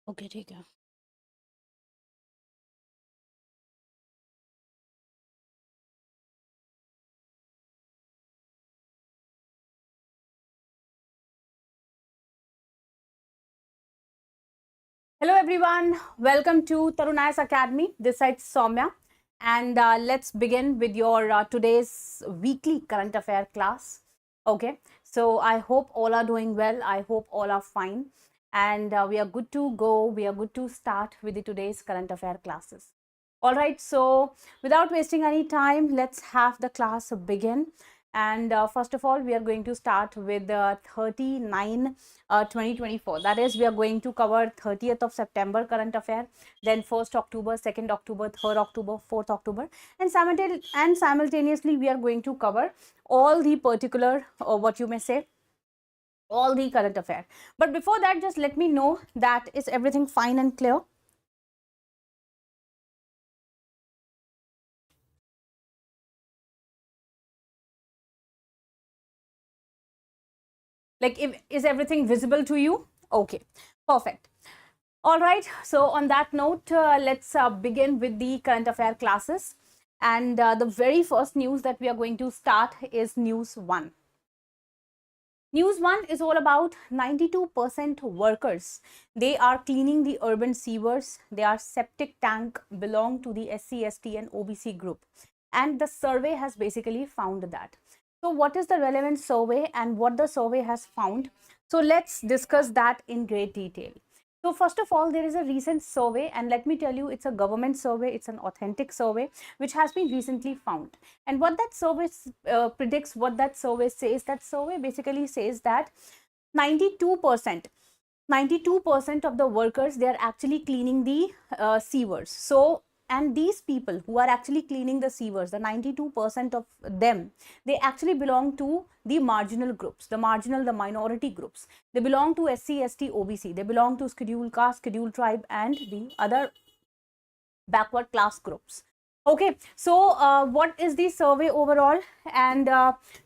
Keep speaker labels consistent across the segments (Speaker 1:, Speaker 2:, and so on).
Speaker 1: Okay ठीक है। Hello everyone, welcome to Tarunay's Academy. This side Soumya, and let's begin with your today's weekly current affair class. Okay, so I hope all are doing well. I hope all are fine, and we are good to go. We are good to start with the today's current affair classes. All right, so without wasting any time, let's have the class begin. And first of all, we are going to start with 39 2024. That is, we are going to cover 30th of September current affair, then 1st October, 2nd October, 3rd October, 4th October, and simultaneously we are going to cover all the particular, or what you may say, all the current affair. But before that, just let me know that is everything fine and clear. Like, if is everything visible to you? Okay, perfect. All right, so on that note, let's begin with the current affair classes. And the very first news that we are going to start is news 1. News 1 is all about 92% workers. They are cleaning the urban sewers. They are septic tank, belong to the SC, ST and OBC group. And the survey has basically found that. So what is the relevant survey and what the survey has found? So let's discuss that in great detail. So first of all, there is a recent survey, and let me tell you, it's a government survey. It's an authentic survey which has been recently found. And what that survey predicts, what that survey says, that survey basically says that 92% 92% of the workers, they are actually cleaning the sewers. So, and these people who are actually cleaning the sewers, the 92% of them, they actually belong to the marginal groups, the minority groups. They belong to SC, ST, OBC. They belong to scheduled caste, scheduled tribe, and the other backward class groups. Okay, so what is the survey overall? And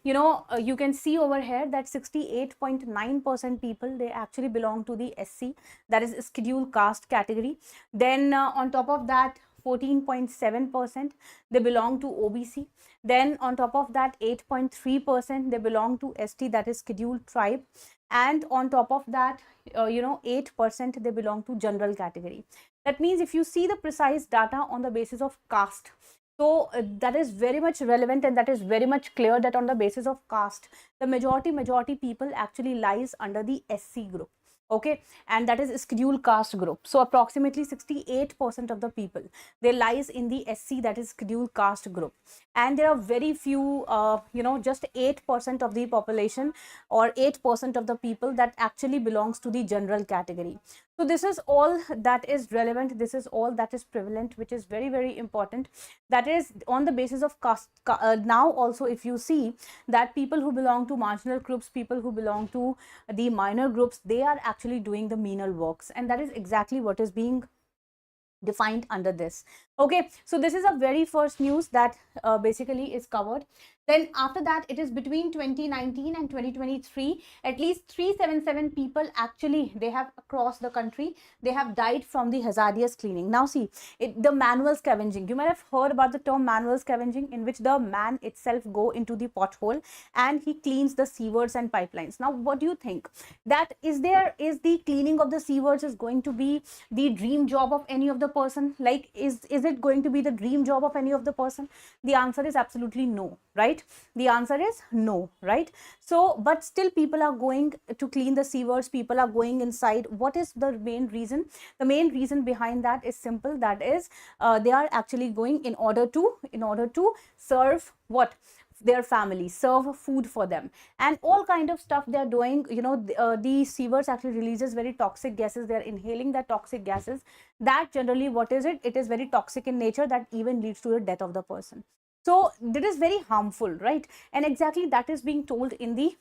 Speaker 1: you can see over here that 68.9% people, they actually belong to the SC, that is scheduled caste category. Then on top of that, 14.7% they belong to OBC. Then on top of that, 8.3% they belong to ST, that is scheduled tribe. And on top of that, 8% they belong to general category. That means if you see the precise data on the basis of caste, so that is very much relevant, and that is very much clear that on the basis of caste, the majority people actually lies under the SC group. Okay, and that is scheduled caste group. So approximately 68% of the people, they lies in the SC, that is scheduled caste group. And there are very few, just 8% of the population, or 8% of the people, that actually belongs to the general category. So this is all that is relevant. This is all that is prevalent, which is very, very important. That is on the basis of caste. Now also, if you see that people who belong to marginal groups, people who belong to the minor groups, they are actually doing the menial works, and that is exactly what is being defined under this. Okay, so this is a very first news that basically is covered. Then after that, it is between 2019 and 2023, at least 377 people actually, they have across the country, they have died from the hazardous cleaning. Now see, the manual scavenging, you might have heard about the term manual scavenging, in which the man itself go into the pothole and he cleans the sewers and pipelines. Now what do you think, that is the cleaning of the sewers is going to be the dream job of any of the person? Like, is it going to be the dream job of any of the person? The answer is absolutely no, right? The answer is no, right? So but still people are going to clean the sewers, people are going inside. What is the main reason? The main reason behind that is simple. That is, they are actually going in order to serve what, their family, serve food for them, and all kind of stuff they are doing. The sewers actually releases very toxic gases. They are inhaling that toxic gases, that generally, what is it, it is very toxic in nature, that even leads to the death of the person. So that is very harmful, right? And exactly that is being told in the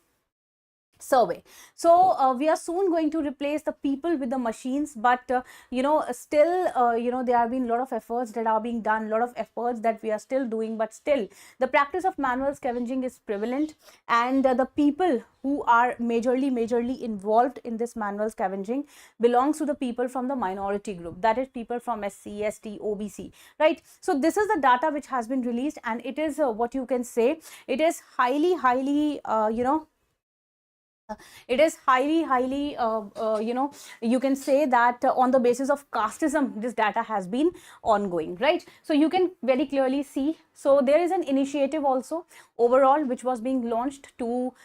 Speaker 1: survey. So we are soon going to replace the people with the machines, but still there have been a lot of efforts that are being done, a lot of efforts that we are still doing, but still the practice of manual scavenging is prevalent, and the people who are majorly involved in this manual scavenging belongs to the people from the minority group, that is people from SC, ST, OBC, right? So this is the data which has been released, and it is what you can say, it is highly it is highly you can say that on the basis of casteism this data has been ongoing, right? So you can very clearly see, so there is an initiative also overall which was being launched to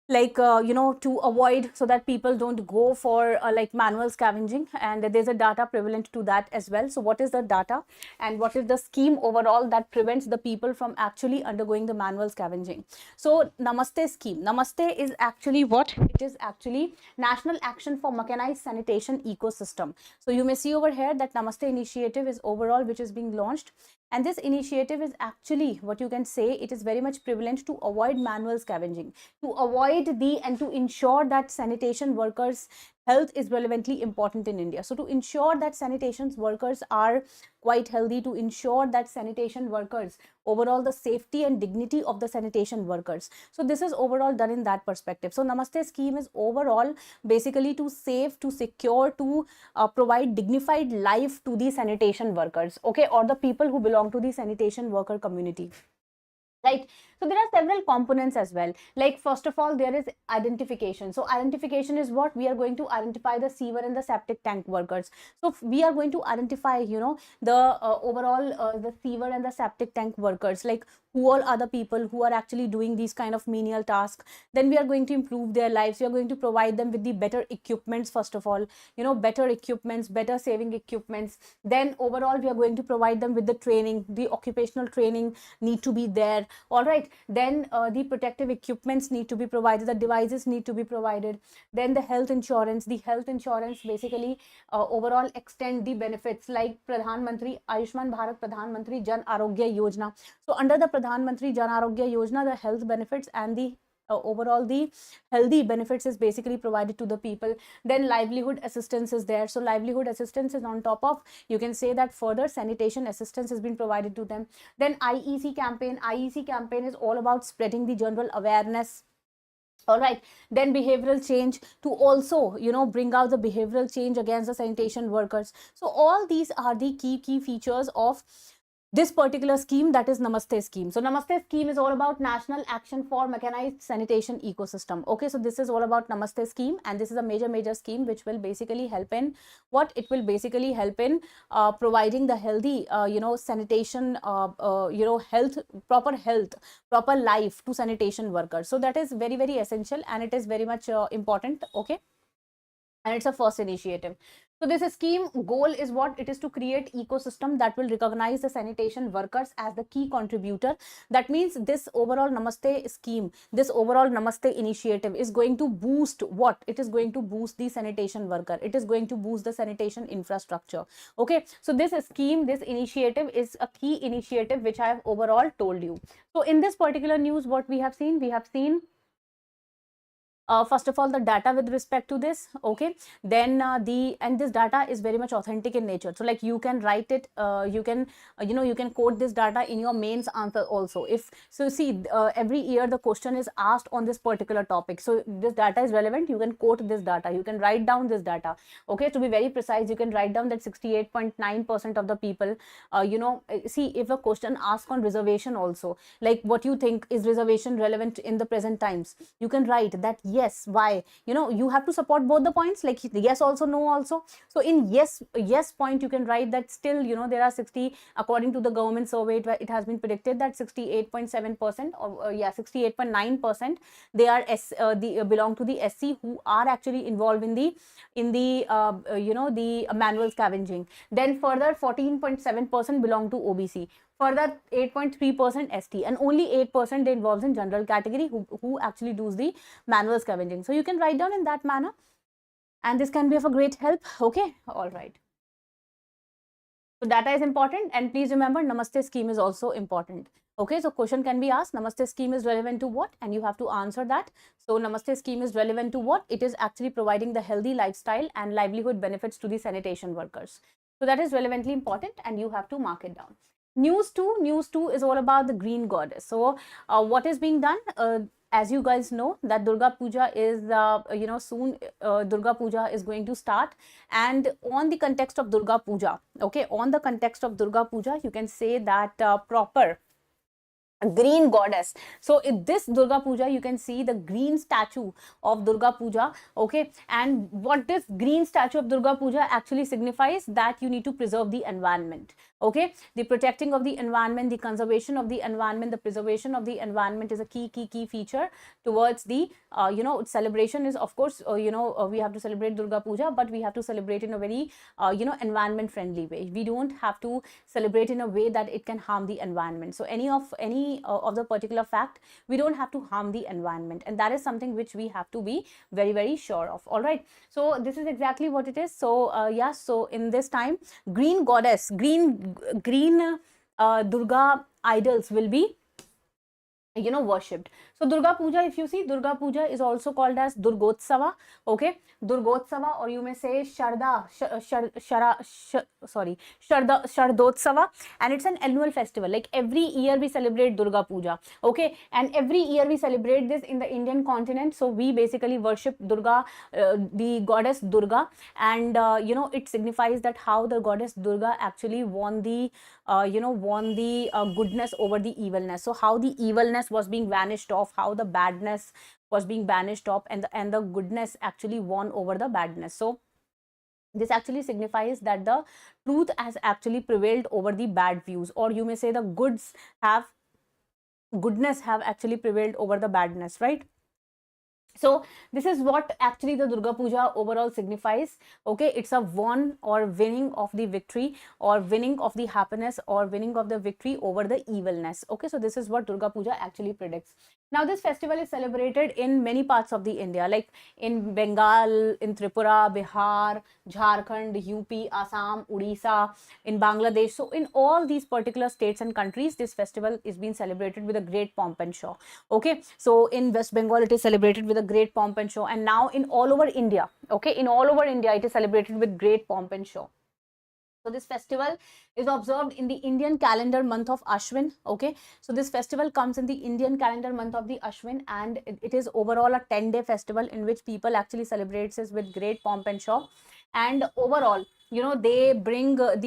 Speaker 1: like to avoid, so that people don't go for like manual scavenging, and there's a data prevalent to that as well. So what is the data and what is the scheme overall that prevents the people from actually undergoing the manual scavenging? So Namaste scheme, Namaste is actually what it is, actually National Action for Mechanized Sanitation Ecosystem. So you may see over here that Namaste initiative is overall which is being launched, and this initiative is actually what you can say, it is very much prevalent to avoid manual scavenging, to avoid the and to ensure that sanitation workers health is relevantly important in India. So to ensure that sanitation workers are quite healthy, to ensure that sanitation workers overall the safety and dignity of the sanitation workers, so this is overall done in that perspective. So Namaste scheme is overall basically to save, to secure, to provide dignified life to the sanitation workers, okay, or the people who belong to the sanitation worker community, right? So there are several components as well, like first of all there is identification. So identification is what we are going to identify the sewer and the septic tank workers. So we are going to identify the overall the sewer and the septic tank workers, like who all are the people who are actually doing these kind of menial tasks. Then we are going to improve their lives, we are going to provide them with the better equipments, first of all, better equipments, better saving equipments. Then overall we are going to provide them with the training, the occupational training need to be there, all right. Then the protective equipments need to be provided, the devices need to be provided. Then the health insurance, basically overall extend the benefits, like Pradhan Mantri Ayushman Bharat Pradhan Mantri Jan Arogya Yojana. So under the Pradhan Mantri Jan Arogya Yojana, the health benefits and the overall the healthy benefits is basically provided to the people. Then livelihood assistance is there, so livelihood assistance is on top of, you can say that further sanitation assistance has been provided to them. Then IEC campaign is all about spreading the general awareness, all right. Then behavioral change, to also bring out the behavioral change against the sanitation workers. So all these are the key features of this particular scheme, that is Namaste scheme. So Namaste scheme is all about National Action for Mechanized Sanitation Ecosystem. Okay, so this is all about Namaste scheme, and this is a major scheme which will basically help in what? It will basically help in providing the healthy sanitation health, proper life to sanitation workers. So that is very essential, and it is very much important, okay, and it's a first initiative. So this scheme goal is what? It is to create ecosystem that will recognize the sanitation workers as the key contributor. That means this overall Namaste scheme, this overall Namaste initiative is going to boost what? It is going to boost the sanitation worker, it is going to boost the sanitation infrastructure, okay. So this scheme, this initiative is a key initiative which I have overall told you. So in this particular news, what we have seen, first of all the data with respect to this, okay. Then and this data is very much authentic in nature, so like you can write it, you can you can quote this data in your mains answer also. If so, see, every year the question is asked on this particular topic, so this data is relevant, you can quote this data, you can write down this data, okay. To be very precise, you can write down that 68.9% of the people see, if a question asked on reservation also, like what you think, is reservation relevant in the present times, you can write that yes, why, you have to support both the points, like yes also, no also. So in yes point, you can write that still there are 60, according to the government survey, it has been predicted that 68.7% or 68.9% they are belong to the SC, who are actually involved in the the manual scavenging. Then further 14.7% belong to OBC, further 8.3% ST, and only 8% they involves in general category, who actually does the manual scavenging. So you can write down in that manner, and this can be of a great help, okay. All right. So data is important, and please remember Namaste scheme is also important. Okay, so question can be asked, Namaste scheme is relevant to what? And you have to answer that. So Namaste scheme is relevant to what? It is actually providing the healthy lifestyle and livelihood benefits to the sanitation workers. So that is relevantly important, and you have to mark it down. News 2 is all about the green goddess. So what is being done? As you guys know that Durga Puja is, soon Durga Puja is going to start, and on the context of Durga Puja, okay, on the context of Durga Puja, you can say that proper green goddess. So in this Durga Puja, you can see the green statue of Durga Puja, okay, and what this green statue of Durga Puja actually signifies, that you need to preserve the environment, okay. The protecting of the environment, the conservation of the environment, the preservation of the environment is a key feature towards the celebration. Is of course we have to celebrate Durga Puja, but we have to celebrate in a very environment friendly way. We don't have to celebrate in a way that it can harm the environment. So any of the particular fact, we don't have to harm the environment, and that is something which we have to be very sure of. All right, so this is exactly what it is. So yeah, so in this time, green goddess, green Durga idols will be worshipped. So Durga Puja, if you see, Durga Puja is also called as Durgotsava, okay, Durgotsava, or you may say Shardotsava, and it's an annual festival. Like every year we celebrate Durga Puja, okay, and every year we celebrate this in the Indian continent. So we basically worship Durga, the goddess Durga, and it signifies that how the goddess Durga actually won the goodness over the evilness. So how the evilness was being vanished off, how the badness was being banished off, and the goodness actually won over the badness. So this actually signifies that the truth has actually prevailed over the bad views, or you may say the goodness have actually prevailed over the badness, right? So this is what actually the Durga Puja overall signifies, okay. It's a won or winning of the victory, or winning of the happiness, or winning of the victory over the evilness, okay. So this is what Durga Puja actually predicts. Now this festival is celebrated in many parts of the India, like in Bengal, in Tripura, Bihar, Jharkhand, UP, Assam, Odisha, in Bangladesh. So in all these particular states and countries, this festival is being celebrated with a great pomp and show, okay. So in West Bengal, it is celebrated with a great pomp and show, and now in all over India, okay, in all over India, it is celebrated with great pomp and show. So this festival is observed in the Indian calendar month of Ashwin, okay. So this festival comes in the Indian calendar month of the Ashwin, and it is overall a 10-day festival in which people actually celebrate this with great pomp and show. And overall, they bring the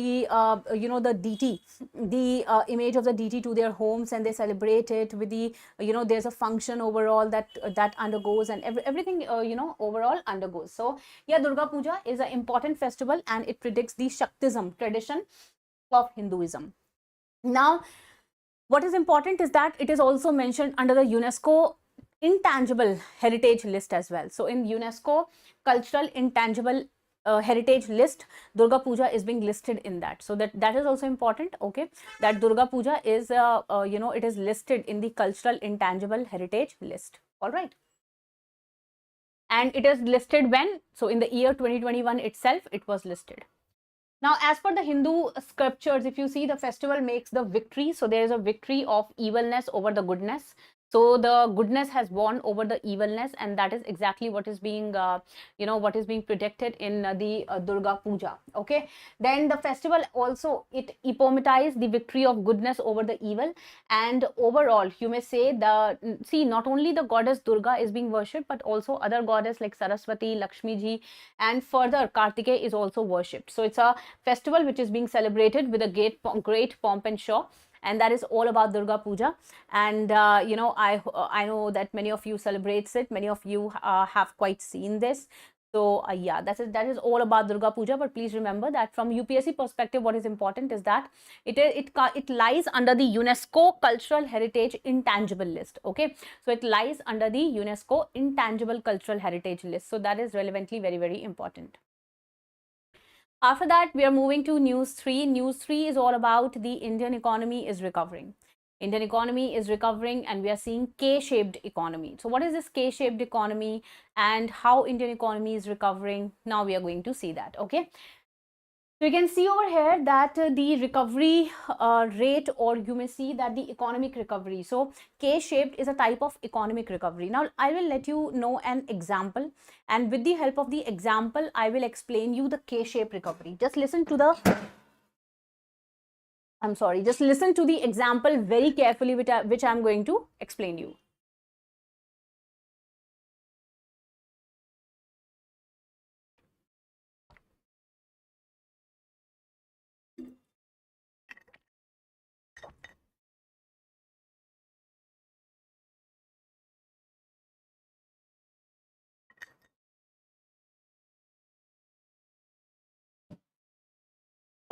Speaker 1: deity, the image of the deity to their homes, and they celebrate it with the there's a function overall that undergoes, and everything overall undergoes. So yeah, Durga Puja is an important festival, and it predicts the Shaktism tradition of Hinduism. Now what is important is that it is also mentioned under the UNESCO intangible heritage list as well. So in UNESCO cultural intangible heritage list, Durga Puja is being listed in that. So that is also important, okay, that Durga Puja is it is listed in the cultural intangible heritage list. All right, and it is listed when? So in the year 2021 itself it was listed. Now, as per the Hindu scriptures, if you see, the festival makes the victory. So there is a victory of evilness over the goodness. So the goodness has won over the evilness, and that is exactly what is being, what is being predicted in the Durga Puja. Okay. Then the festival also, it epitomizes the victory of goodness over the evil, and overall, you may say not only the goddess Durga is being worshipped, but also other goddess like Saraswati, Lakshmi ji, and further Kartikeya is also worshipped. So it's a festival which is being celebrated with a great pomp and show, and that is all about Durga Puja. And I know that many of you celebrates it, many of you have quite seen this. So yeah, that is all about Durga Puja. But please remember that from UPSC perspective, what is important is that it lies under the UNESCO Cultural Heritage Intangible List. Okay, so it lies under the UNESCO Intangible Cultural Heritage List. So that is relevantly very important. After that, we are moving to news 3. News 3 is all about the Indian economy is recovering. Indian economy is recovering, and we are seeing K-shaped economy. So what is this K-shaped economy and how Indian economy is recovering? Now we are going to see that, okay? So you can see over here that the recovery rate, or you may see that the economic recovery. So K-shaped is a type of economic recovery. Now I will let you know an example, and with the help of the example, I will explain you the K-shaped recovery. Just listen to the, just listen to the example very carefully, which I'm going to explain you.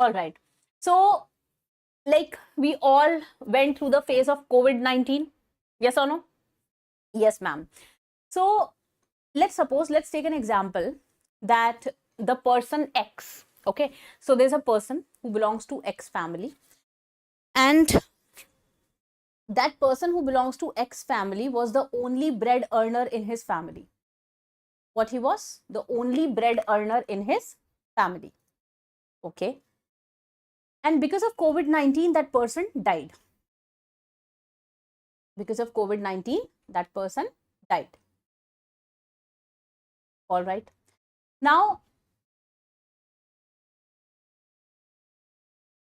Speaker 1: All right. So, like, we all went through the phase of COVID-19. Yes or no? Yes, ma'am. So, let's take an example that the person X, okay? So, there's a person who belongs to X family, and that person who belongs to X family was the only bread earner in his family. What he was? The only bread earner in his family, okay? And because of COVID-19, that person died. Because of COVID-19, that person died. All right. Now,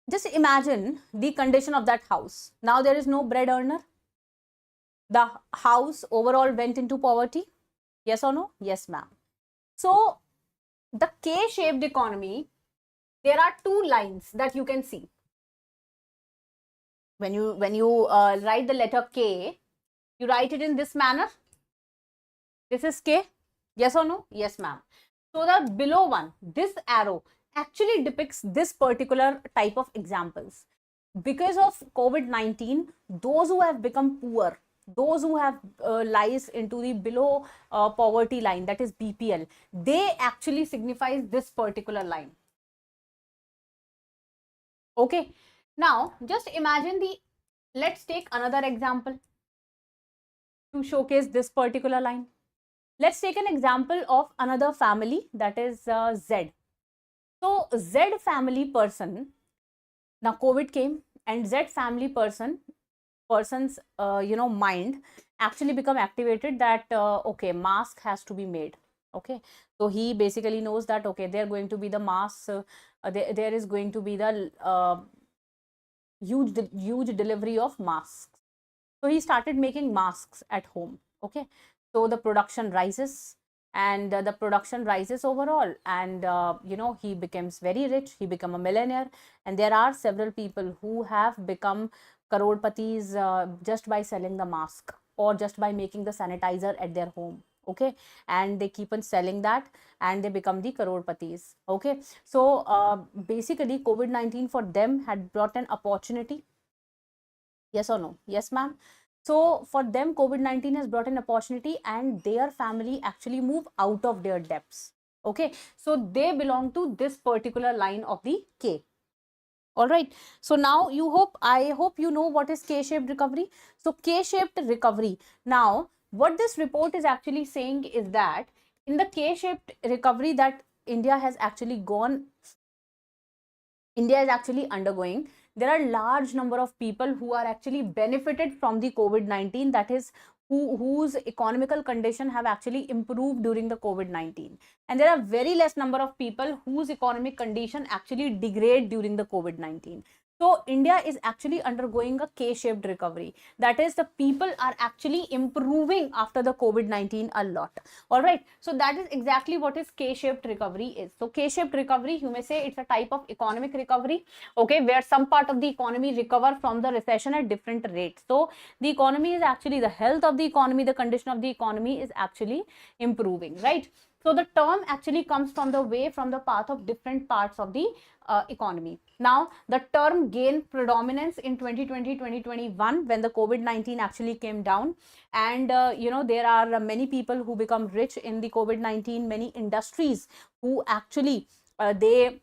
Speaker 1: just imagine the condition of that house. Now there is no bread earner. The house overall went into poverty. Yes or no? Yes, ma'am. So, the K-shaped economy, there are two lines that you can see. When you write the letter K, you write it in this manner. This is K. Yes or no? Yes, ma'am. So the below one, this arrow actually depicts this particular type of examples. Because of COVID-19, those who have become poor, those who have lies into the below poverty line, that is BPL, they actually signifies this particular line. Okay. Now, just imagine let's take another example to showcase this particular line. Let's take an example of another family, that is Z. So Z family person, now COVID came, and Z family person's mind actually become activated that okay, mask has to be made. Okay, so he basically knows that okay, they're going to be the masks, there is going to be the huge delivery of masks. So he started making masks at home. Okay, so the production rises, and the production rises overall, and he becomes very rich. He become a millionaire, and there are several people who have become crorpatis just by selling the mask, or just by making the sanitizer at their home. Okay, and they keep on selling that, and they become the crorpatis. Okay, so basically COVID-19 for them had brought an opportunity. Yes or no? Yes, ma'am. So for them, COVID-19 has brought an opportunity, and their family actually move out of their debts. Okay, so they belong to this particular line of the K. All right. So now I hope you know what is K-shaped recovery. So K-shaped recovery. Now, what this report is actually saying is that in the K-shaped recovery that India is actually undergoing, there are large number of people who are actually benefited from the COVID-19, that is whose economical condition have actually improved during the COVID-19, and there are very less number of people whose economic condition actually degrade during the COVID-19. So India is actually undergoing a K-shaped recovery. That is, the people are actually improving after the COVID-19 a lot. All right. So that is exactly what is K-shaped recovery is. So K-shaped recovery, you may say it's a type of economic recovery, okay, where some part of the economy recover from the recession at different rates. So the economy is actually, the health of the economy, the condition of the economy is actually improving, right? So the term actually comes from the path of different parts of the economy. Now, the term gained predominance in 2020-2021 when the COVID-19 actually came down, and there are many people who become rich in the COVID-19, many industries who actually they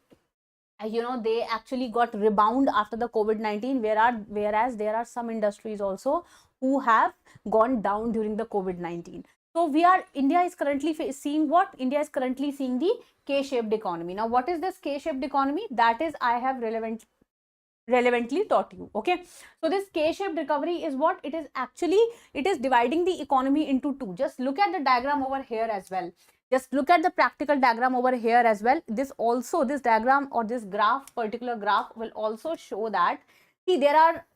Speaker 1: actually got rebound after the COVID-19, whereas there are some industries also who have gone down during the COVID-19. So India is currently seeing what? India is currently seeing the K-shaped economy. Now, what is this K-shaped economy? That is, I have relevantly taught you. Okay, so this K-shaped recovery is what it is actually. It is dividing the economy into two. Just look at the diagram over here as well. Just look at the practical diagram over here as well. This also, this diagram or this graph, particular graph will also show that, see,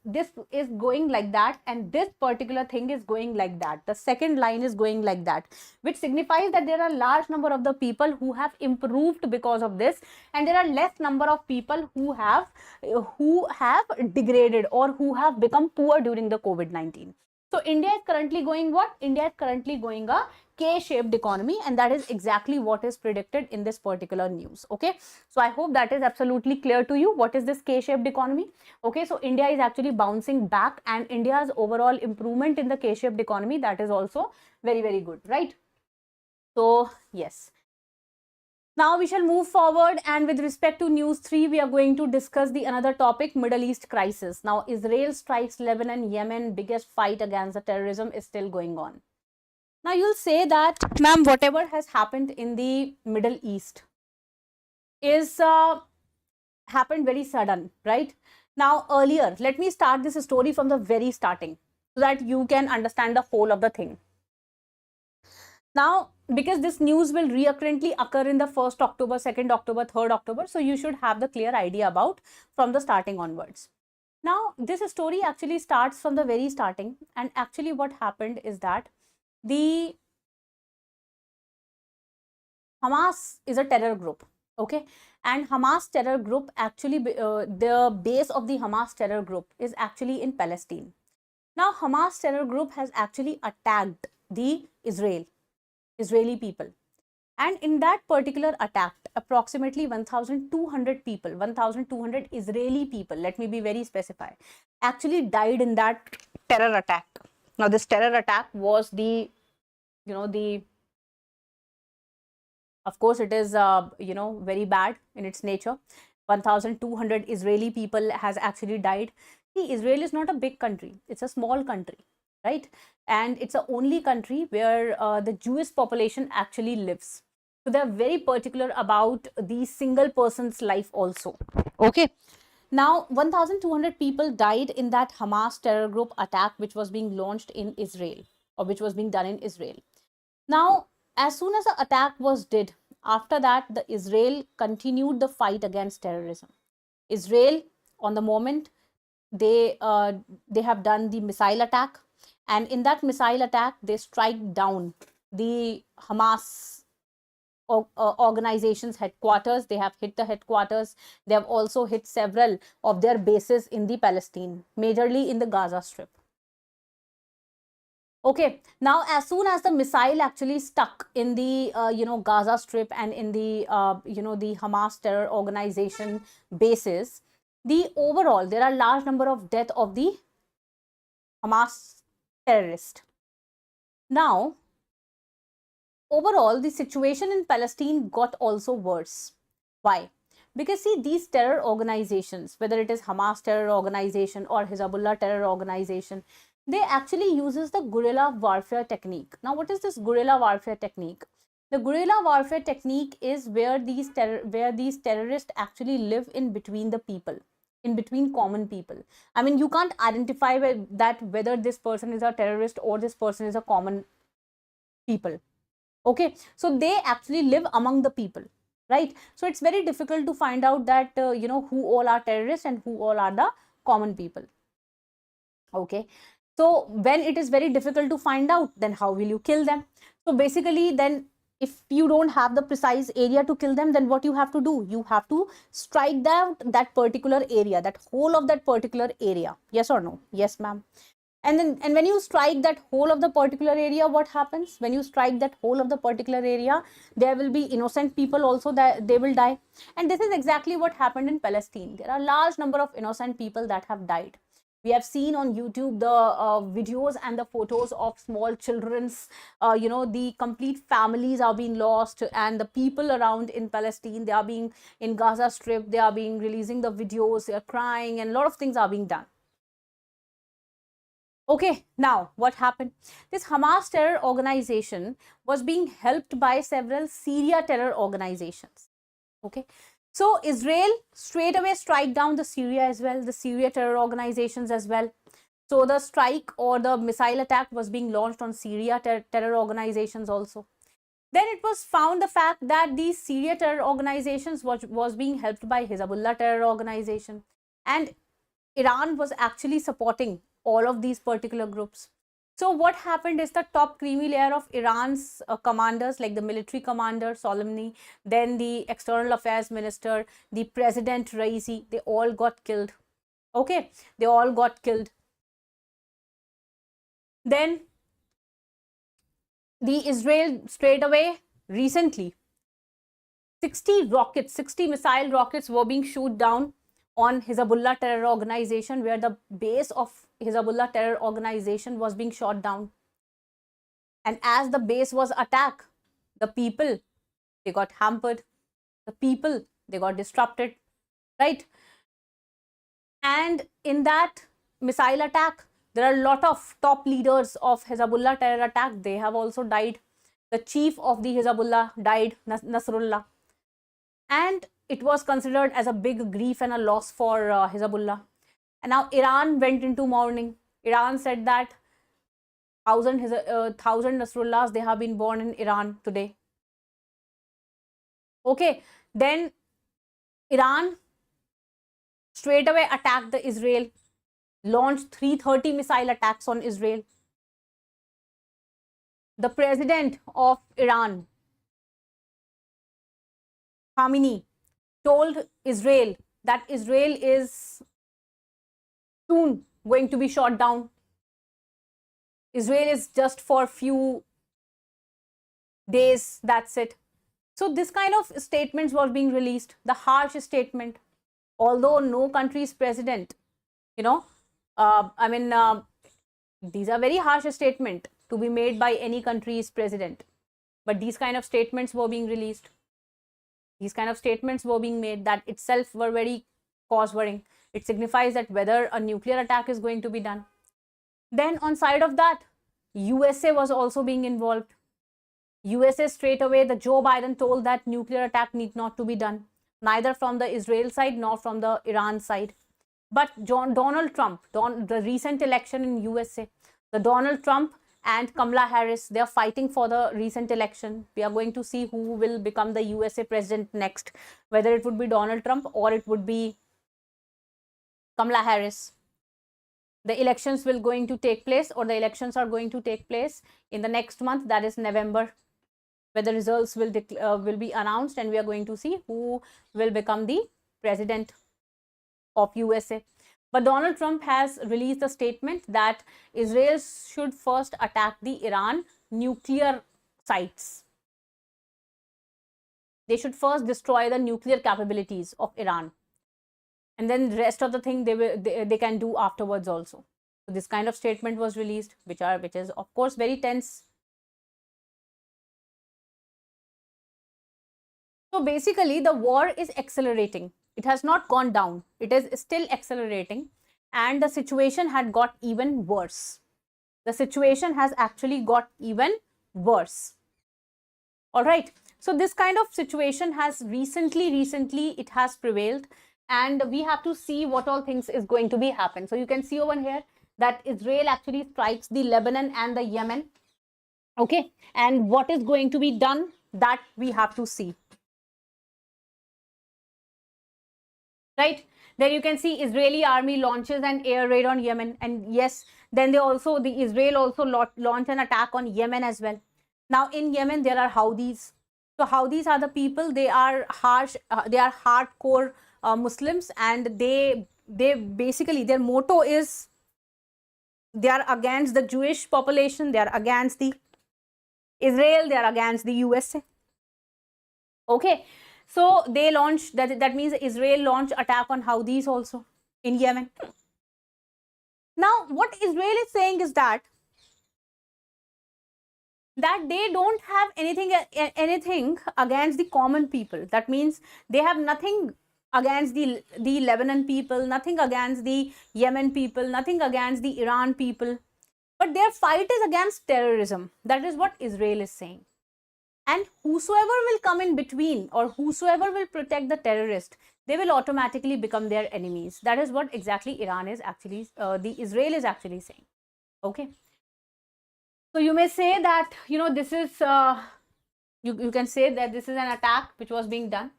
Speaker 1: this is going like that, and this particular thing is going like that. The second line is going like that, which signifies that there are large number of the people who have improved because of this, and there are less number of people who have degraded or who have become poor during the COVID-19. So India is currently going what? India is currently going a K-shaped economy, and that is exactly what is predicted in this particular news. Okay, so I hope that is absolutely clear to you. What is this K-shaped economy? Okay, so India is actually bouncing back, and India's overall improvement in the K-shaped economy, that is also very, very good, right? So yes. Now we shall move forward, and with respect to news 3, we are going to discuss the another topic, Middle East crisis. Now, Israel strikes Lebanon, Yemen, biggest fight against the terrorism is still going on. Now you'll say that, ma'am, whatever has happened in the Middle East is happened very sudden, right? Now earlier, let me start this story from the very starting so that you can understand the whole of the thing. Now, because this news will recurrently occur in the 1st October, 2nd October, 3rd October, so you should have the clear idea about from the starting onwards. Now, this story actually starts from the very starting, and actually what happened is that the Hamas is a terror group, okay, and Hamas terror group actually, the base of the Hamas terror group is actually in Palestine. Now, Hamas terror group has actually attacked the Israeli people. And in that particular attack, approximately 1,200 people, 1,200 Israeli people, let me be very specific, actually died in that terror attack. Now, this terror attack was of course, it is, very bad in its nature. 1,200 Israeli people has actually died. See, Israel is not a big country. It's a small country, right? And it's the only country where the Jewish population actually lives. So they're very particular about the single person's life also. Okay. Now, 1,200 people died in that Hamas terror group attack, which was being launched in Israel, or which was being done in Israel. Now, as soon as the attack was did, after that, the Israel continued the fight against terrorism. Israel, on the moment, they have done the missile attack, and in that missile attack, they strike down the Hamas organization's headquarters. They have hit the headquarters. They have also hit several of their bases in the Palestine, majorly in the Gaza Strip. Okay, now as soon as the missile actually stuck in the Gaza Strip and in the the Hamas terror organization bases, the overall there are large number of death of the Hamas terrorist. Now, overall the situation in Palestine got also worse. Why? Because see, these terror organizations, whether it is Hamas terror organization or Hezbollah terror organization, they actually uses the guerrilla warfare technique. Now, what is this guerrilla warfare technique? The guerrilla warfare technique is where these terrorists actually live in between the people, in between common people. I mean, you can't identify that whether this person is a terrorist or this person is a common people. Okay, so they actually live among the people, right? So it's very difficult to find out that who all are terrorists and who all are the common people. Okay, so when it is very difficult to find out, then how will you kill them? So basically, then if you don't have the precise area to kill them, then what you have to do? You have to strike that particular area, that whole of that particular area. Yes or no? Yes, ma'am. And when you strike that whole of the particular area, what happens? When you strike that whole of the particular area, there will be innocent people also that they will die. And this is exactly what happened in Palestine. There are large number of innocent people that have died. We have seen on YouTube the videos and the photos of small children's, the complete families are being lost, and the people around in Palestine, they are being in Gaza Strip, they are being releasing the videos, they are crying, and a lot of things are being done. Okay, now what happened? This Hamas terror organization was being helped by several Syria terror organizations. Okay, so Israel straight away strike down the Syria as well, the Syria terror organizations as well. So the strike or the missile attack was being launched on Syria terror organizations also. Then it was found the fact that these Syria terror organizations was being helped by Hezbollah terror organization, and Iran was actually supporting all of these particular groups. So what happened is the top creamy layer of Iran's commanders, like the military commander Soleimani, then the external affairs minister, the president Raisi, they all got killed. Okay, they all got killed. Then the Israel straight away recently 60 rockets, 60 missile rockets were being shot down on Hezbollah terror organization, where the base of Hezbollah terror organization was being shot down. And as the base was attacked, the people, they got hampered. The people, they got disrupted, right? And in that missile attack, there are a lot of top leaders of Hezbollah terror attack. They have also died. The chief of the Hezbollah died, Nasrullah. And it was considered as a big grief and a loss for Hezbollah. And now Iran went into mourning. Iran said that 1,000 Nasrullahs, they have been born in Iran today. Okay, then Iran straight away attacked the Israel, launched 330 missile attacks on Israel. The president of Iran, Khamenei, told Israel that Israel is soon going to be shot down. Israel is just for few days, that's it. So this kind of statements were being released, the harsh statement. Although no country's president, these are very harsh statements to be made by any country's president. But these kind of statements were being released. These kind of statements were being made that itself were very cause-worrying. It signifies that whether a nuclear attack is going to be done. Then on side of that, USA was also being involved. USA straight away, the Joe Biden told that nuclear attack need not to be done, neither from the Israel side nor from the Iran side. But Donald Trump, the recent election in USA, the Donald Trump and Kamala Harris, they are fighting for the recent election. We are going to see who will become the USA president next, whether it would be Donald Trump or it would be Kamala Harris. The elections will going to take place, or the elections are going to take place in the next month, that is November, where the results will be announced, and we are going to see who will become the president of USA. But Donald Trump has released a statement that Israel should first attack the Iran nuclear sites. They should first destroy the nuclear capabilities of Iran, and then the rest of the thing they can do afterwards also. So this kind of statement was released, which is of course very tense. So basically, the war is accelerating. It has not gone down. It is still accelerating, and the situation had got even worse. The situation has actually got even worse. All right. So this kind of situation has recently it has prevailed, and we have to see what all things is going to be happen. So you can see over here that Israel actually strikes the Lebanon and the Yemen. Okay. And what is going to be done, that we have to see. Right. Then you can see Israeli army launches an air raid on Yemen, and yes, then the Israel also launch an attack on Yemen as well. Now in Yemen there are Houthis. So Houthis are the people, they are harsh, they are hardcore Muslims, and they basically, their motto is they are against the Jewish population, they are against the Israel, they are against the USA. Okay. So they launched, that means Israel launched attack on Houthis also in Yemen. Now what Israel is saying is that they don't have anything against the common people. That means they have nothing against the Lebanon people, nothing against the Yemen people, nothing against the Iran people. But their fight is against terrorism. That is what Israel is saying. And whosoever will come in between, or whosoever will protect the terrorist, they will automatically become their enemies. That is what exactly Iran is actually, the Israel is actually saying. Okay. So you may say that, this is, you can say that this is an attack which was being done.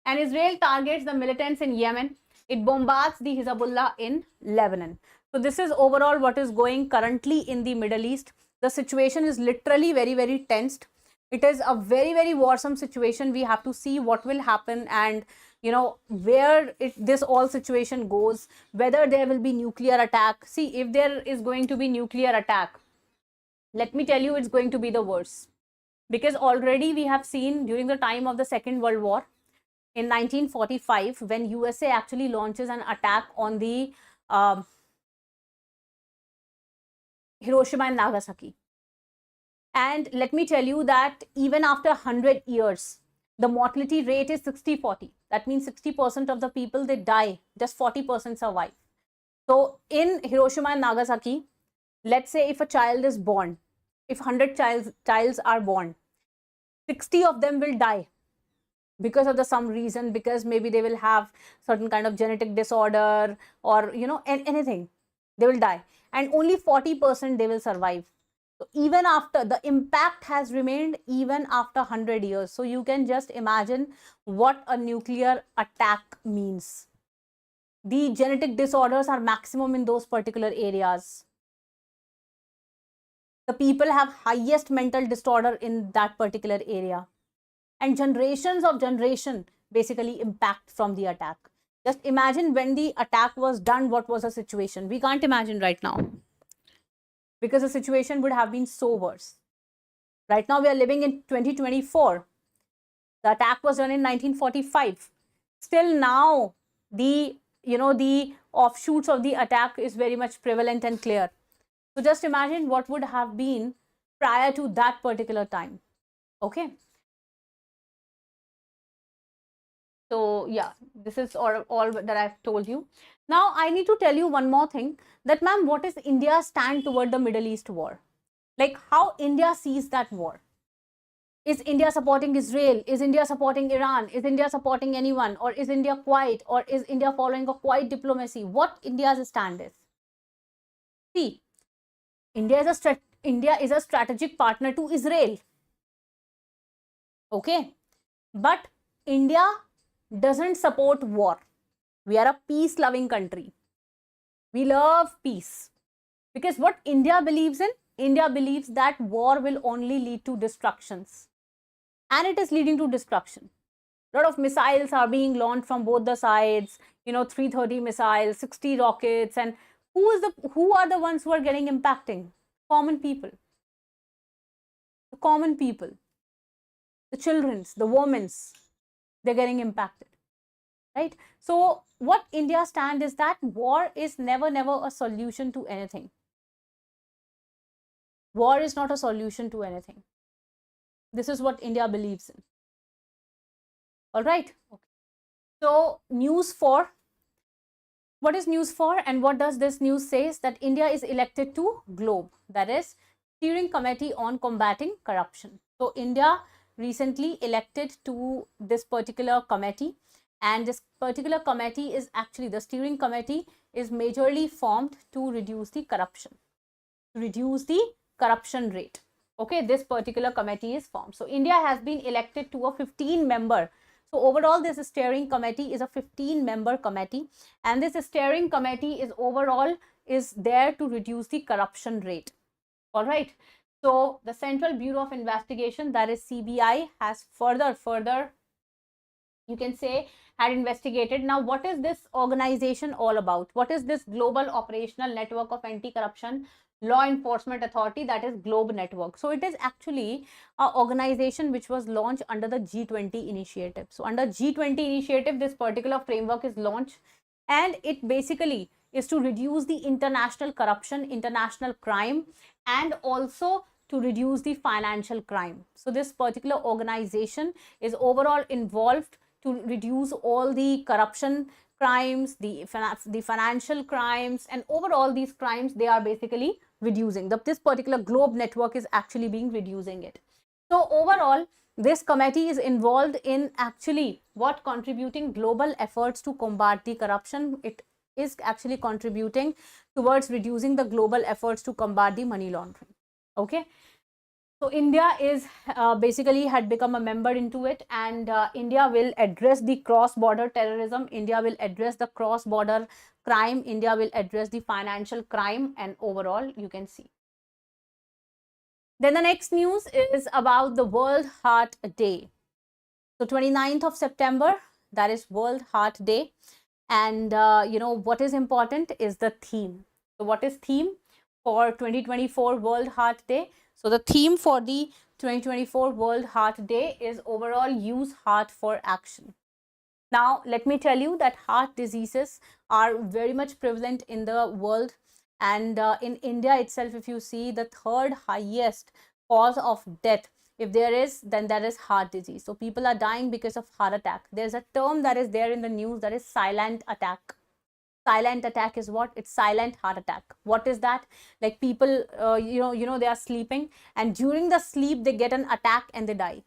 Speaker 1: And Israel targets the militants in Yemen. It bombards the Hezbollah in Lebanon. So this is overall what is going currently in the Middle East. The situation is literally very, very tensed. It is a very, very warsome situation. We have to see what will happen and, where this all situation goes, whether there will be nuclear attack. See, if there is going to be nuclear attack, let me tell you, it's going to be the worst. Because already we have seen during the time of the Second World War, in 1945, when USA actually launches an attack on the Hiroshima and Nagasaki. And let me tell you that even after 100 years, the mortality rate is 60-40. That means 60% of the people, they die, just 40% survive. So in Hiroshima and Nagasaki, let's say if a child is born, if 100 childs are born, 60 of them will die because of some reason, because maybe they will have certain kind of genetic disorder or, anything. They will die. And only 40% they will survive. So even after, the impact has remained even after 100 years. So you can just imagine what a nuclear attack means. The genetic disorders are maximum in those particular areas. The people have highest mental disorder in that particular area. And generations of generation basically impact from the attack. Just imagine when the attack was done, what was the situation? We can't imagine right now, because the situation would have been so worse. Right now we are living in 2024. The attack was done in 1945. Still now, the offshoots of the attack is very much prevalent and clear. So just imagine what would have been prior to that particular time. Okay. So yeah, this is all that I've told you. Now I need to tell you one more thing, that ma'am, what is India's stand toward the Middle East war? Like how India sees that war. Is India supporting Israel? Is India supporting Iran? Is India supporting anyone? Or is India quiet? Or is India following a quiet diplomacy? What India's stand is? See, India is a strategic partner to Israel. Okay. But India doesn't support war. We are a peace-loving country. We love peace. Because what India believes in? India believes that war will only lead to destructions. And it is leading to destruction. A lot of missiles are being launched from both the sides, 330 missiles, 60 rockets, and who are the ones who are getting impacting? Common people. The common people. The children's, the women's, they're getting impacted. Right? So what India stand is that war is never a solution to anything. War is not a solution to anything. This is what India believes in. All right. Okay. So news 4. What is news 4 and what does this news say? Is that India is elected to GLOBE, that is Steering Committee on Combating Corruption. So India recently elected to this particular committee, and this particular committee is actually, the steering committee is majorly formed to reduce the corruption, rate. Okay, this particular committee is formed. So India has been elected to a 15-member. So overall, this steering committee is a 15-member committee, and this steering committee is there to reduce the corruption rate. All right. So the Central Bureau of Investigation, that is CBI, has further, you can say, had investigated. Now, what is this organization all about? What is this Global Operational Network of Anti-Corruption Law Enforcement Authority, that is GLOBE network? So it is actually an organization which was launched under the G20 initiative. So under G20 initiative, this particular framework is launched, and it basically is to reduce the international corruption, international crime, and also to reduce the financial crime. So this particular organization is overall involved to reduce all the corruption crimes, the financial crimes, and overall these crimes, they are basically reducing. This particular globe network is actually being reducing it. So overall, this committee is involved in actually what contributing global efforts to combat the corruption. It is actually contributing towards reducing the global efforts to combat the money laundering. Okay. So India is basically had become a member into it, and India will address the cross-border terrorism. India will address the cross-border crime. India will address the financial crime, and overall, you can see. Then the next news is about the World Heart Day. So 29th of September, that is World Heart Day. And you know, what is important is the theme. So what is theme for 2024 World Heart Day? So the theme for the 2024 World Heart Day is overall use heart for action. Now, let me tell you that heart diseases are very much prevalent in the world. And in India itself, if you see, the third highest cause of death, if there is, then that is heart disease. So people are dying because of heart attack. There's a term that is there in the news, that is silent attack. Silent attack is what? It's silent heart attack. What is that? Like people, you know, they are sleeping, and during the sleep, they get an attack and they die.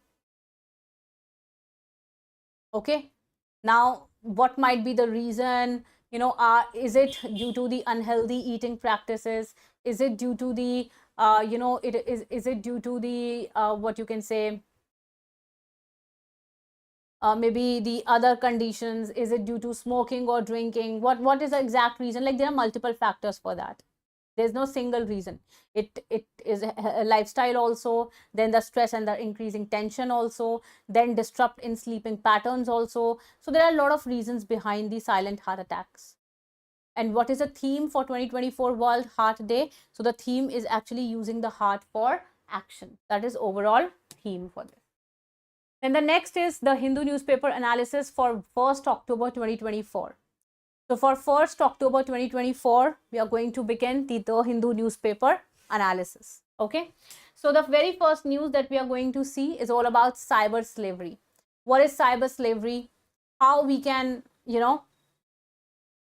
Speaker 1: Okay. Now, what might be the reason? You know, is it due to the unhealthy eating practices? Is it due to the, you know, is it due to the, what you can say, maybe the other conditions? Is it due to smoking or drinking? What is the exact reason? Like, there are multiple factors for that. There's no single reason. It is a lifestyle also, then the stress and the increasing tension also, then disrupt in sleeping patterns also. So there are a lot of reasons behind the silent heart attacks. And what is the theme for 2024 World Heart Day? So the theme is actually using the heart for action. That is overall theme for this. Then the next is the Hindu newspaper analysis for 1st October 2024. So for 1st October 2024, we are going to begin the Hindu newspaper analysis. Okay. So the very first news that we are going to see is all about cyber slavery. What is cyber slavery? How we can, you know,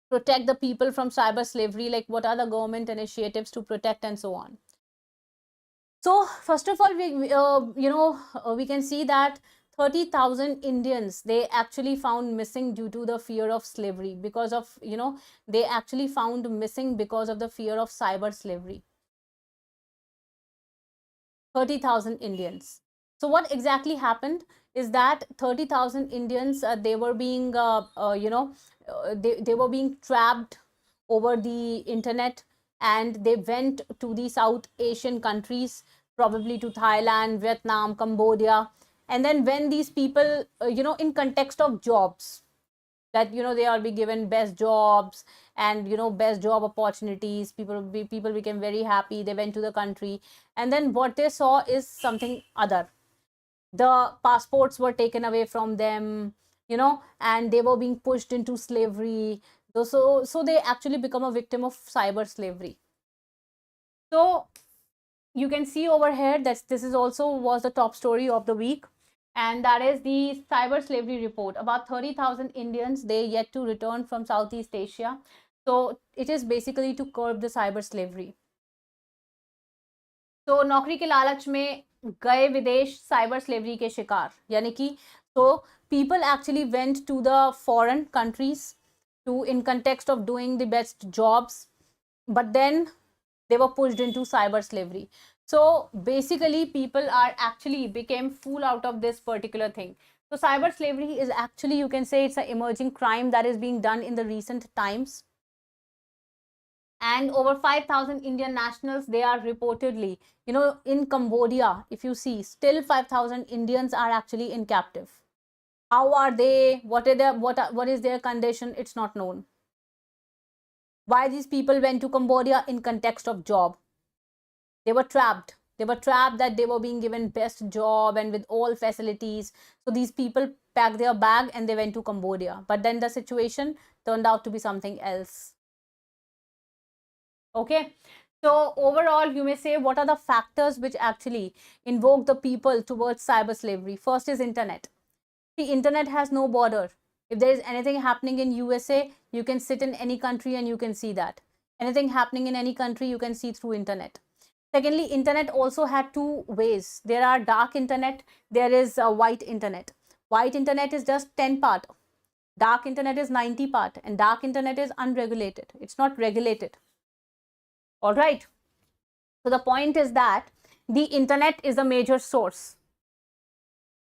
Speaker 1: protect the people from cyber slavery, like what are the government initiatives to protect and so on. So first of all, we can see that 30,000 Indians, they actually found missing due to the fear of slavery, because of, you know, they actually found missing because of the fear of cyber slavery. 30,000 Indians. So what exactly happened is that 30,000 Indians, they were being, they were being trapped over the internet, and they went to the South Asian countries, probably to Thailand, Vietnam, Cambodia. And then when these people, in context of jobs, that, you know, they are be given best jobs and, you know, best job opportunities, people became very happy. They went to the country, and then what they saw is something other. The passports were taken away from them, you know, and they were being pushed into slavery. So they actually become a victim of cyber slavery. So you can see over here that this is also was the top story of the week, and that is the cyber slavery report. About 30,000 Indians, they yet to return from Southeast Asia. So it is basically to curb the cyber slavery. तो नौकरी के लालच में गए विदेश cyber slavery के शिकार, यानी कि so people actually went to the foreign countries to in context of doing the best jobs, but then they were pushed into cyber slavery. So basically people are actually became fool out of this particular thing. So cyber slavery is actually, you can say, it's an emerging crime that is being done in the recent times. And over 5,000 Indian nationals, they are reportedly, you know, in Cambodia, if you see, still 5,000 Indians are actually in captive. How are they? What is their condition? It's not known. Why these people went to Cambodia? In context of job. They were trapped. They were trapped that they were being given best job and with all facilities. So these people packed their bag and they went to Cambodia. But then the situation turned out to be something else. Okay. So overall, you may say, what are the factors which actually invoke the people towards cyber slavery? First is internet. The internet has no border. If there is anything happening in USA, you can sit in any country and you can see that. Anything happening in any country, you can see through internet. Secondly, internet also had two ways. There are dark internet, there is white internet. White internet is just 10 part. Dark internet is 90 part, and dark internet is unregulated. It's not regulated. All right. So the point is that the internet is a major source,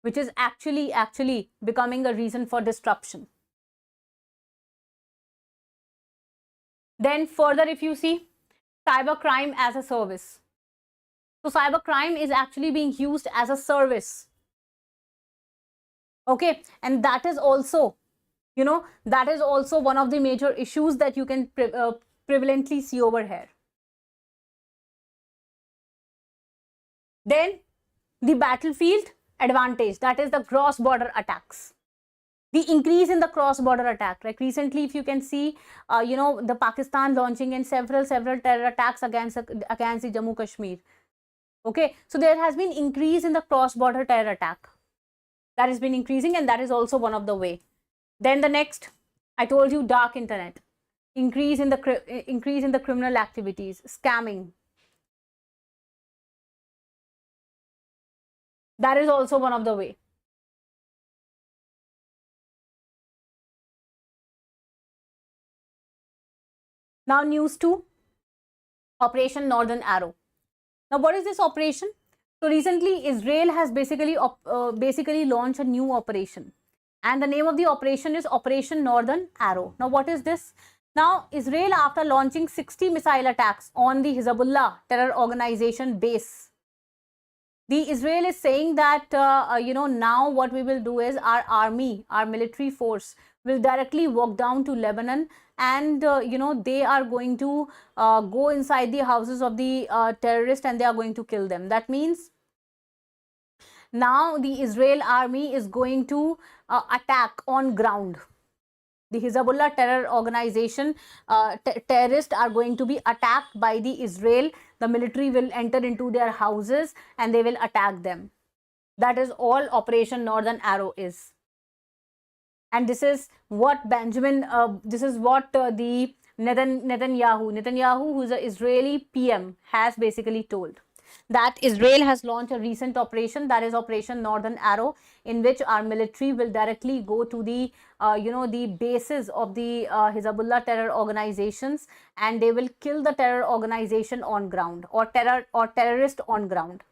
Speaker 1: which is actually becoming a reason for disruption. Then further, if you see cybercrime as a service. So cybercrime is actually being used as a service. Okay, and that is also, that is also one of the major issues that you can prevalently see over here. Then the battlefield advantage, that is the cross-border attacks. The increase in the cross-border attack, like recently, if you can see, the Pakistan launching in several terror attacks against the Jammu Kashmir. Okay, so there has been increase in the cross-border terror attack. That has been increasing, and that is also one of the way. Then the next, I told you, dark internet, increase in the criminal activities, scamming. That is also one of the way. Now news 2, Operation Northern Arrow. Now what is this operation? So recently Israel has basically launched a new operation, and the name of the operation is Operation Northern Arrow. Now what is this? Now Israel, after launching 60 missile attacks on the Hezbollah terror organization base, the Israel is saying that now what we will do is our army, our military force will directly walk down to Lebanon, and they are going to go inside the houses of the terrorists, and they are going to kill them. That means now the Israel army is going to attack on ground. The Hezbollah terror organization terrorists are going to be attacked by the Israel. The military will enter into their houses and they will attack them. That is all Operation Northern Arrow is. And this is what the Netanyahu, who is an Israeli PM, has basically told. That Israel has launched a recent operation, that is Operation Northern Arrow, in which our military will directly go to the the bases of the Hezbollah terror organizations, and they will kill the terror organization on ground, or terrorist on ground.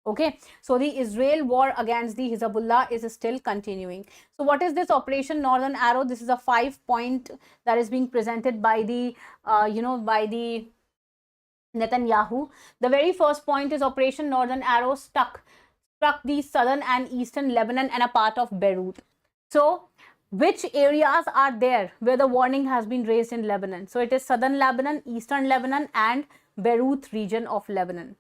Speaker 1: Okay, so the Israel war against the Hezbollah is still continuing. So what is this Operation Northern Arrow? This is a 5-point that is being presented by the by the Netanyahu. The very first point is Operation Northern Arrow struck the southern and eastern Lebanon and a part of Beirut. So which areas are there where the warning has been raised in Lebanon? So it is southern Lebanon, eastern Lebanon, and Beirut region of Lebanon.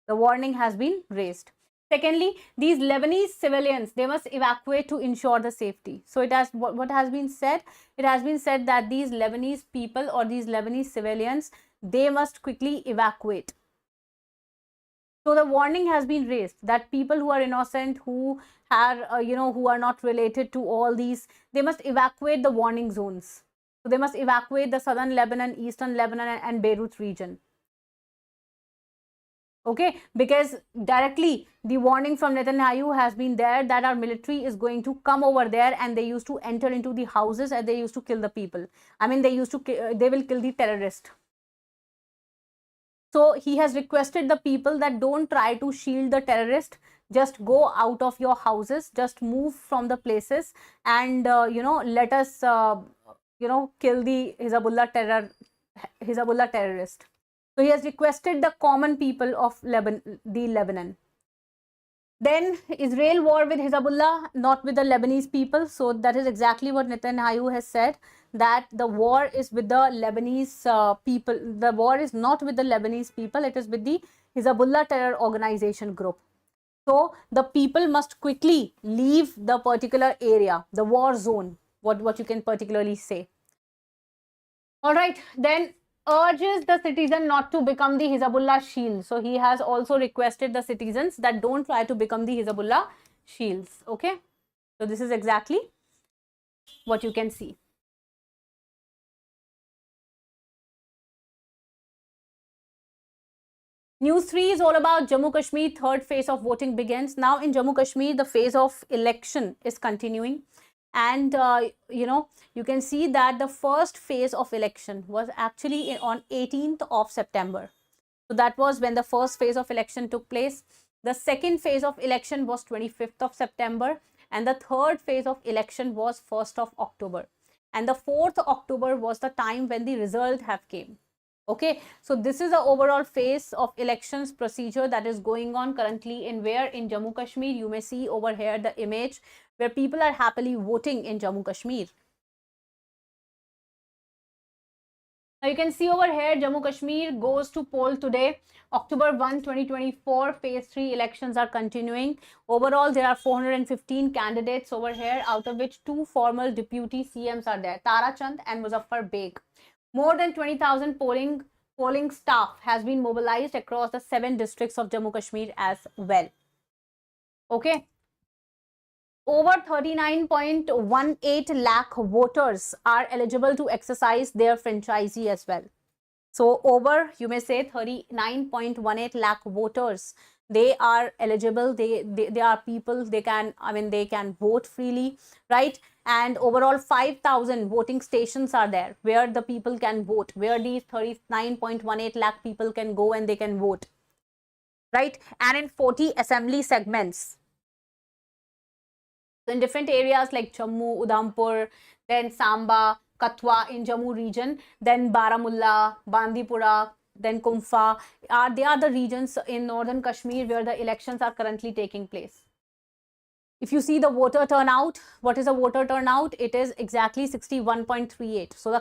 Speaker 1: The warning has been raised. Secondly, these Lebanese civilians, they must evacuate to ensure the safety. So it has, what has been said? It has been said that these Lebanese people, or these Lebanese civilians, they must quickly evacuate. So the warning has been raised that people who are innocent, who are who are not related to all these, they must evacuate the warning zones. So they must evacuate the southern Lebanon, eastern Lebanon, and Beirut region. Okay, because directly the warning from Netanyahu has been there that our military is going to come over there, and they used to enter into the houses and they used to kill the people. I mean, they will kill the terrorist. So he has requested the people that don't try to shield the terrorist, just go out of your houses, just move from the places, and let us kill the Hezbollah terrorist. So he has requested the common people of Lebanon. Then Israel war with Hezbollah, not with the Lebanese people. So that is exactly what Netanyahu has said, that the war is with the Lebanese people. The war is not with the Lebanese people, it is with the Hezbollah terror organization group. So the people must quickly leave the particular area, the war zone, what you can particularly say. All right, then urges the citizen not to become the Hezbollah shield. So he has also requested the citizens that don't try to become the Hezbollah shields. Okay, so this is exactly what you can see. News 3 is all about Jammu Kashmir. Third phase of voting begins. Now in Jammu Kashmir, the phase of election is continuing. And, you can see that the first phase of election was actually on 18th of September. So that was when the first phase of election took place. The second phase of election was 25th of September. And the third phase of election was 1st of October. And the 4th October was the time when the result have came. Okay, so this is the overall phase of elections procedure that is going on currently in where in Jammu Kashmir. You may see over here the image where people are happily voting in Jammu Kashmir. Now you can see over here Jammu Kashmir goes to poll today. October 1, 2024, phase 3 elections are continuing. Overall, there are 415 candidates over here, out of which 2 former deputy CMs are there, Tara Chand and Muzaffar Beg. More than 20,000 polling staff has been mobilized across the 7 districts of Jammu Kashmir as well. Okay. Over 39.18 lakh voters are eligible to exercise their franchisee as well. So over, you may say, 39.18 lakh voters, they are eligible. They are people, they can, they can vote freely, right? And overall 5,000 voting stations are there where the people can vote, where these 39.18 lakh people can go and they can vote, right? And in 40 assembly segments. So in different areas like Jammu, Udhampur, then Samba, Katwa in Jammu region, then Baramulla, Bandipora, then Kumpha, they are the regions in northern Kashmir where the elections are currently taking place. If you see the voter turnout, what is the voter turnout? It is exactly 61.38. So the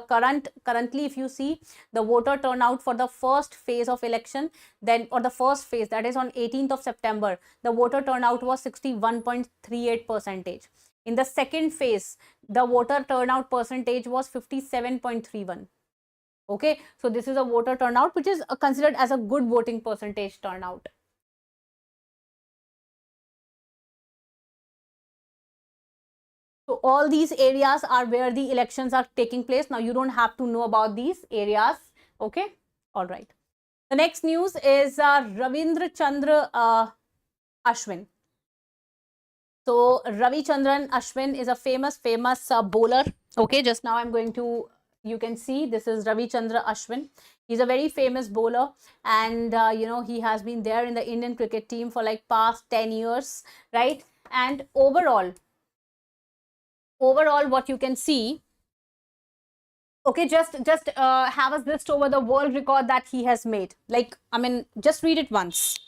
Speaker 1: currently, if you see the voter turnout for the first phase of election, then or the first phase, that is on 18th of September, the voter turnout was 61.38%. In the second phase, the voter turnout percentage was 57.31. Okay, so this is a voter turnout which is considered as a good voting percentage turnout. So all these areas are where the elections are taking place. Now you don't have to know about these areas. Okay. All right. The next news is Ravindra Chandra Ashwin. So Ravi Chandran Ashwin is a famous bowler. Okay. Just now I'm going to, you can see this is Ravi Chandra Ashwin. He's a very famous bowler, and he has been there in the Indian cricket team for like past 10 years, right? And overall what you can see, okay, just have us list over the world record that he has made. Like, just read it once.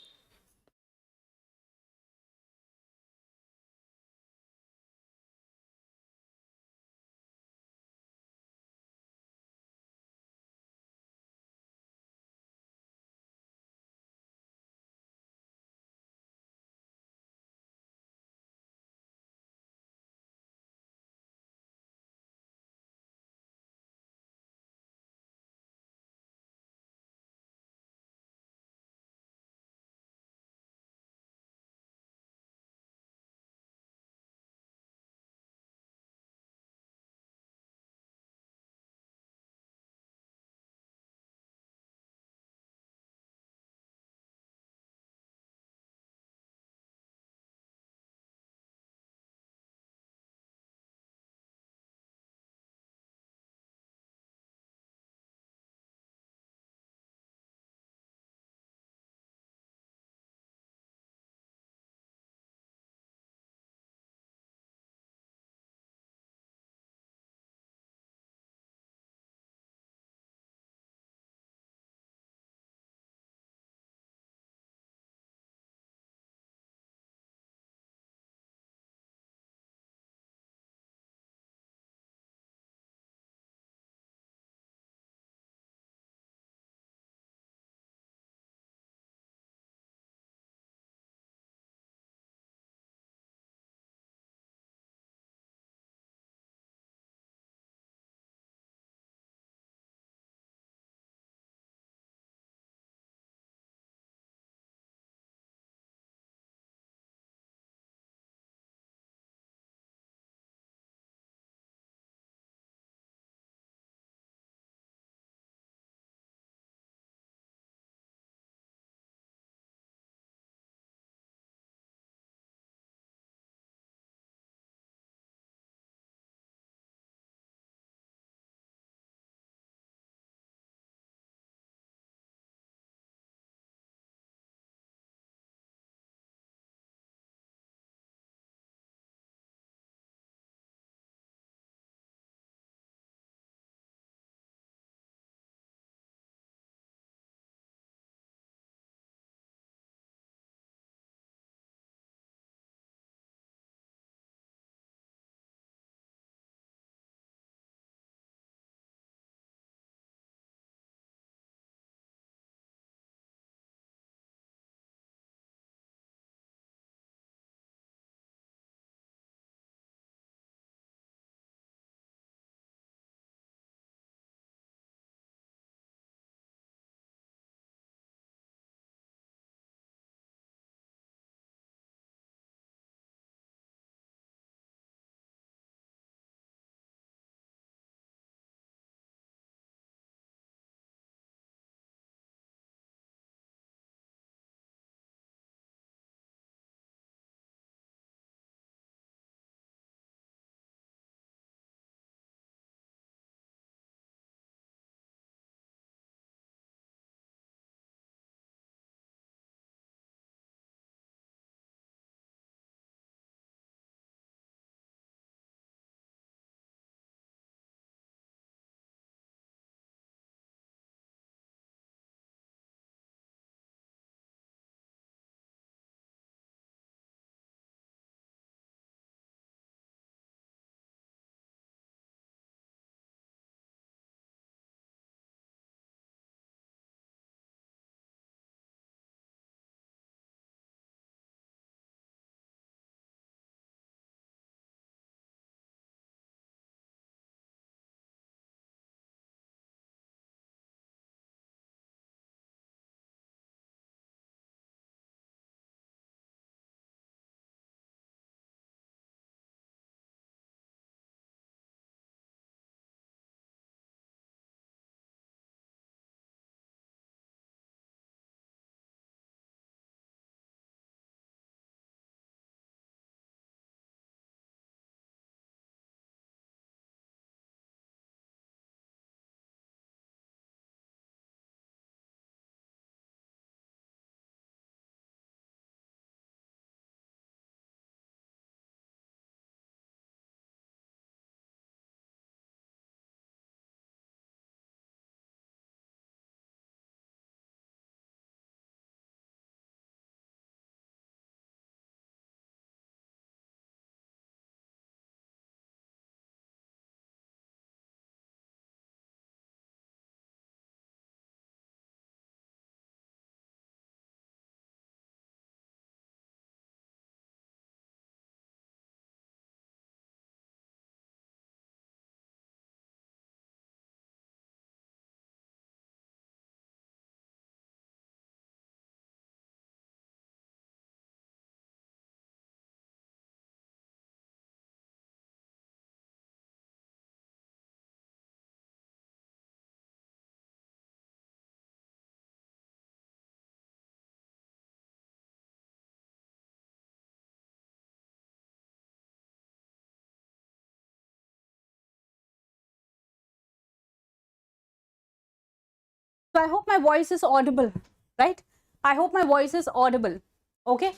Speaker 1: So I hope my voice is audible, right? I hope my voice is audible. Okay.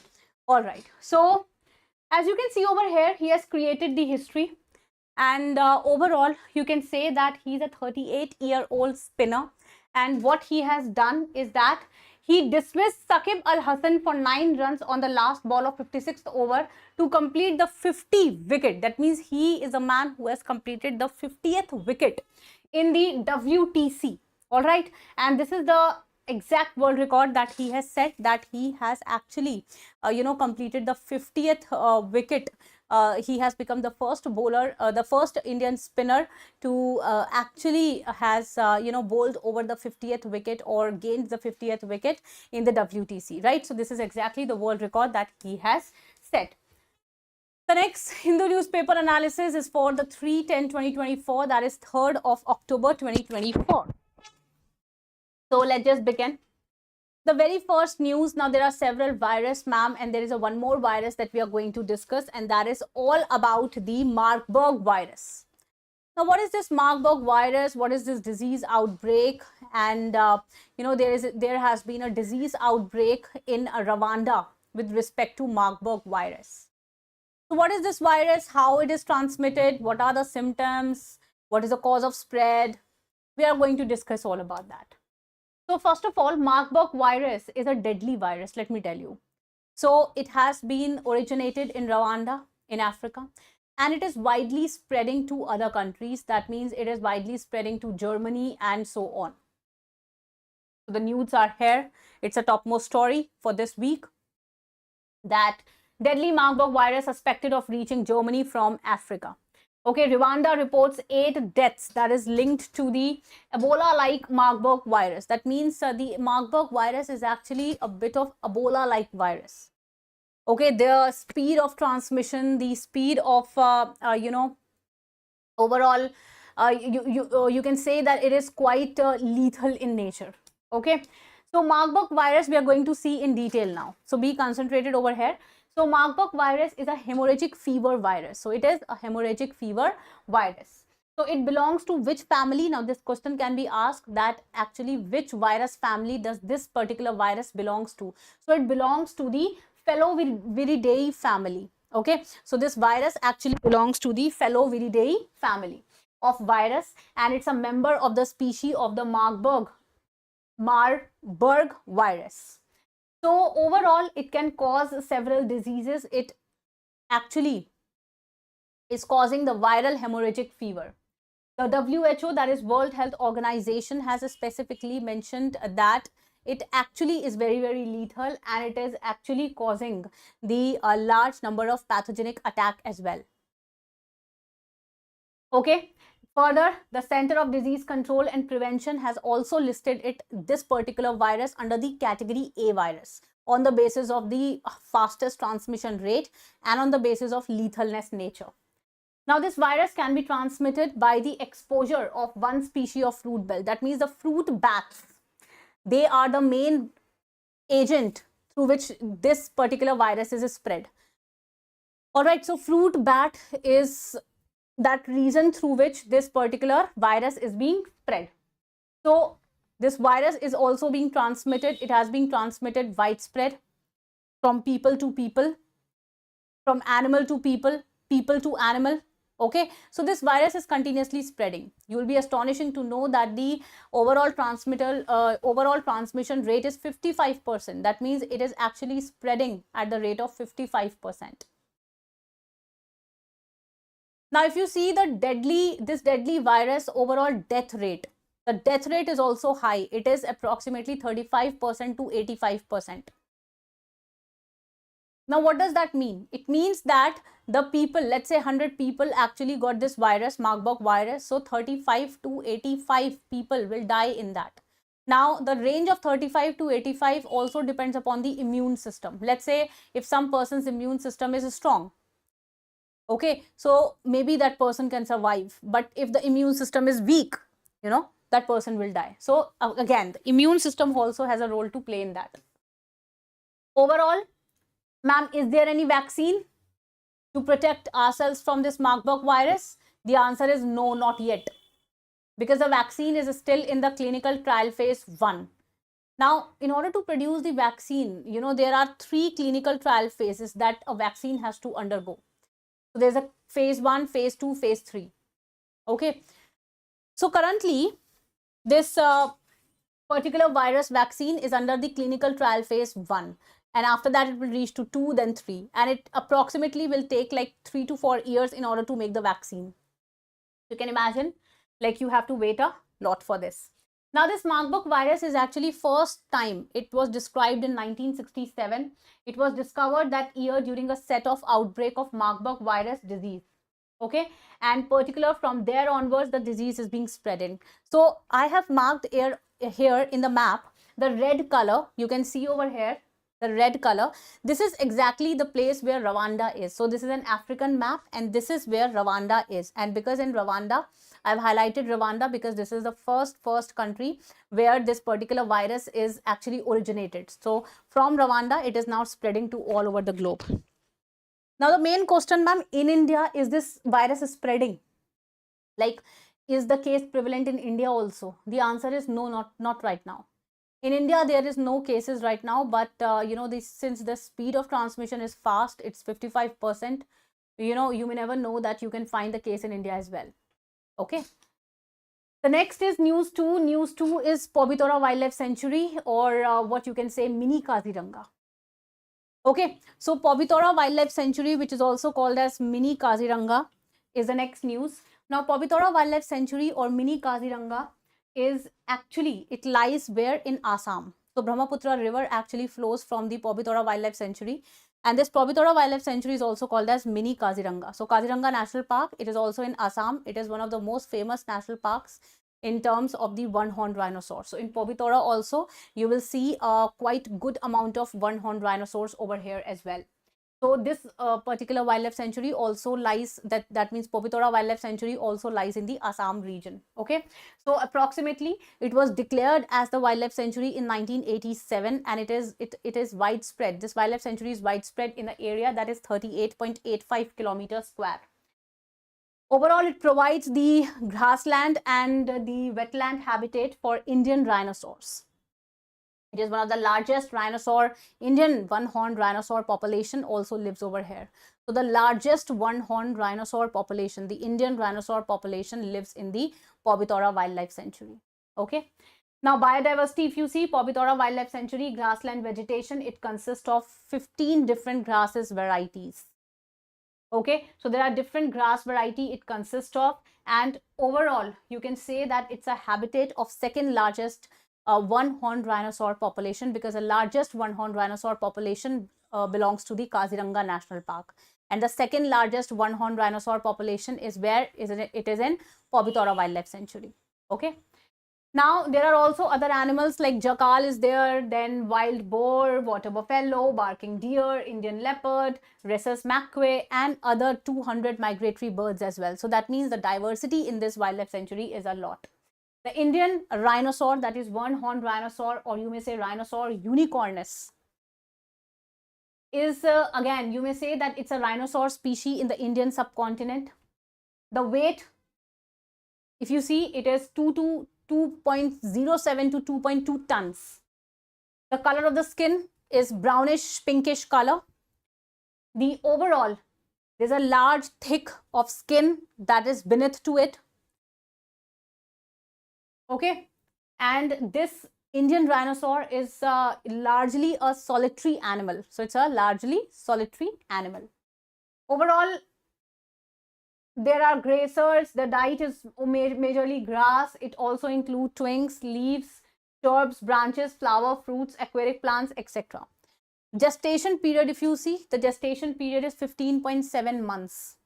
Speaker 1: All right. So as you can see over here, he has created the history. And overall, you can say that he's a 38-year-old spinner. And what he has done is that he dismissed Saqib Al Hasan for 9 runs on the last ball of 56th over to complete the 50 wicket. That means he is a man who has completed the 50th wicket in the WTC. All right. And this is the exact world record that he has set, that he has actually, completed the 50th wicket. He has become the first bowler, the first Indian spinner to actually has, bowled over the 50th wicket or gained the 50th wicket in the WTC, right? So this is exactly the world record that he has set. The next Hindu newspaper analysis is for the 3/10/2024, that is 3rd of October 2024. So let's just begin. The very first news, now there are several virus, ma'am, and there is one more virus that we are going to discuss, and that is all about the Marburg virus. Now, what is this Marburg virus? What is this disease outbreak? And there has been a disease outbreak in Rwanda with respect to Marburg virus. So what is this virus? How it is transmitted? What are the symptoms? What is the cause of spread? We are going to discuss all about that. So first of all, Marburg virus is a deadly virus, let me tell you. So it has been originated in Rwanda, in Africa, and it is widely spreading to other countries. That means it is widely spreading to Germany and so on. So the news are here. It's a topmost story for this week, that deadly Marburg virus suspected of reaching Germany from Africa. Okay, Rwanda reports 8 deaths that is linked to the Ebola-like Marburg virus. That means the Marburg virus is actually a bit of Ebola-like virus. Okay, the speed of transmission, the speed of, overall, you can say that it is quite lethal in nature. Okay, so Marburg virus we are going to see in detail now. So be concentrated over here. So Marburg virus is a hemorrhagic fever virus. So it is a hemorrhagic fever virus. So it belongs to which family? Now this question can be asked, that actually which virus family does this particular virus belongs to? So it belongs to the Filoviridae family. Okay, so this virus actually belongs to the Filoviridae family of virus, and it's a member of the species of the Marburg virus. So overall, it can cause several diseases. It actually is causing the viral hemorrhagic fever. The WHO, that is World Health Organization, has specifically mentioned that it actually is very, very lethal, and it is actually causing the large number of pathogenic attack as well. Okay. Further, the Center of Disease Control and Prevention has also listed this particular virus under the category A virus on the basis of the fastest transmission rate and on the basis of lethalness nature. Now, this virus can be transmitted by the exposure of one species of fruit belt. That means the fruit bats, they are the main agent through which this particular virus is spread. All right, so fruit bat is that reason through which this particular virus is being spread. So this virus is also being transmitted. It has been transmitted widespread from people to people, from animal to people, people to animal. Okay, so this virus is continuously spreading. You will be astonishing to know that the overall transmission rate is 55%. That means it is actually spreading at the rate of 55%. Now, if you see this deadly virus overall death rate, the death rate is also high. It is approximately 35% to 85%. Now, what does that mean? It means that the people, let's say 100 people actually got this virus, Marburg virus. So 35 to 85 people will die in that. Now, the range of 35 to 85 also depends upon the immune system. Let's say if some person's immune system is strong, okay, so maybe that person can survive. But if the immune system is weak, that person will die. So again, the immune system also has a role to play in that. Overall, ma'am, is there any vaccine to protect ourselves from this Marburg virus? The answer is no, not yet. because the vaccine is still in the clinical trial phase 1. Now, in order to produce the vaccine, there are 3 clinical trial phases that a vaccine has to undergo. So there's a phase 1, phase 2, phase 3. Okay. So currently, this particular virus vaccine is under the clinical trial phase 1. And after that, it will reach to 2, then 3. And it approximately will take like 3 to 4 years in order to make the vaccine. You can imagine, like, you have to wait a lot for this. Now, this Marburg virus is actually first time. It was described in 1967. It was discovered that year during a set of outbreak of Marburg virus disease. Okay, and particular from there onwards, the disease is being spreading. So I have marked here in the map the red color. You can see over here the red color. This is exactly the place where Rwanda is. So this is an African map, and this is where Rwanda is. And because in Rwanda, I've highlighted Rwanda because this is the first country where this particular virus is actually originated. So from Rwanda, it is now spreading to all over the globe. Now, the main question, ma'am, in India, is this virus spreading? Like, is the case prevalent in India also? The answer is no, not right now. In India, there is no cases right now, but since the speed of transmission is fast, it's 55%. You may never know that you can find the case in India as well. Okay. The next is News 2. News 2 is Pobitora Wildlife Sanctuary, or what you can say, Mini Kaziranga. Okay, so Pobitora Wildlife Sanctuary, which is also called as Mini Kaziranga, is the next news. Now, Pobitora Wildlife Sanctuary or Mini Kaziranga is actually, it lies where? In Assam. So Brahmaputra river actually flows from the Pobitora Wildlife Sanctuary, and this Pobitora Wildlife Sanctuary is also called as Mini Kaziranga. So Kaziranga National Park, it is also in Assam. It is one of the most famous national parks in terms of the one-horned rhinoceros. So in Pobitora also, you will see a quite good amount of one-horned rhinoceros over here as well. So this particular wildlife sanctuary also lies, that means Pobitora Wildlife Sanctuary also lies in the Assam region. Okay, so approximately it was declared as the wildlife sanctuary in 1987, and it is widespread. This wildlife sanctuary is widespread in the area that is 38.85 kilometers square. Overall, it provides the grassland and the wetland habitat for Indian rhinoceros. It is one of the largest Indian one-horned rhinoceros population also lives over here. So the largest one-horned rhinoceros population, the Indian rhinoceros population, lives in the Pobitora Wildlife Sanctuary. Okay. Now, biodiversity, if you see Pobitora Wildlife Sanctuary, grassland vegetation, it consists of 15 different grasses varieties. Okay, so there are different grass variety it consists of, and overall you can say that it's a habitat of second largest one-horned rhinoceros population, because the largest one-horned rhinoceros population belongs to the Kaziranga National Park, and the second largest one-horned rhinoceros population is where it is in Pobitora Wildlife Sanctuary. Okay. Now, there are also other animals like jackal is there, then wild boar, water buffalo, barking deer, Indian leopard, rhesus macaque, and other 200 migratory birds as well. So that means the diversity in this wildlife sanctuary is a lot. The Indian rhinoceros, that is one-horned rhinoceros, or you may say rhinoceros unicornis, is again, you may say that it's a rhinoceros species in the Indian subcontinent. The weight, if you see, it is 2.07 to 2.2 tons. The color of the skin is brownish pinkish color. The overall, there's a large thick of skin that is beneath to it. Okay, and this Indian rhinoceros is largely a solitary animal. So it's a largely solitary animal. Overall, there are grazers. The diet is majorly grass. It also includes twigs, leaves, shrubs, branches, flower, fruits, aquatic plants, etc. Gestation period, if you see, the gestation period is 15.7 months.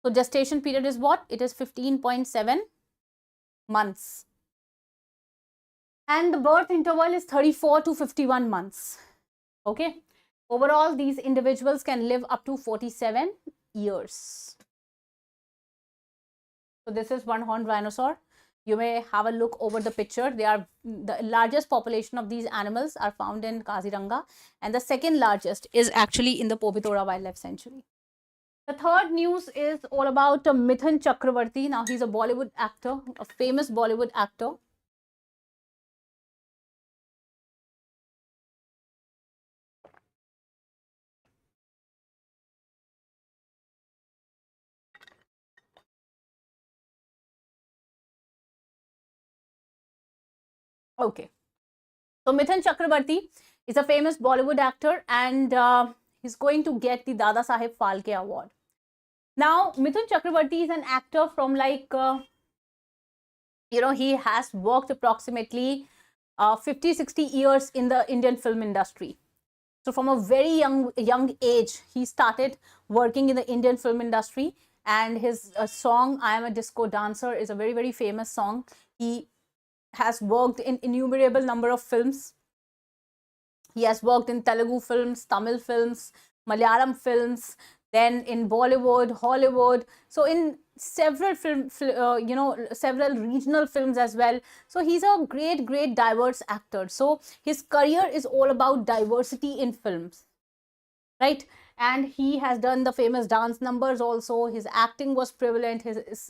Speaker 1: So gestation period is what? It is 15.7 months. And the birth interval is 34 to 51 months. Okay. Overall, these individuals can live up to 47 years. So this is one-horned rhinoceros. You may have a look over the picture. They are the largest population of these animals are found in Kaziranga, and the second largest is actually in the Pobitora Wildlife Sanctuary. The third news is all about Mithun Chakravarti. Now, he's a Bollywood actor, a famous Bollywood actor. Okay. So, Mithun Chakravarti is a famous Bollywood actor, and he's going to get the Dada Saheb Phalke Award. Now, Mithun Chakravarti is an actor from like, he has worked approximately 50-60 years in the Indian film industry. So from a very young age, he started working in the Indian film industry, and his song "I Am a Disco Dancer" is a very, very famous song. He has worked in innumerable number of films. He has worked in Telugu films, Tamil films, Malayalam films, then in Bollywood, Hollywood. So in several several regional films as well. So he's a great diverse actor. So his career is all about diversity in films, right? And he has done the famous dance numbers also. His acting was prevalent, his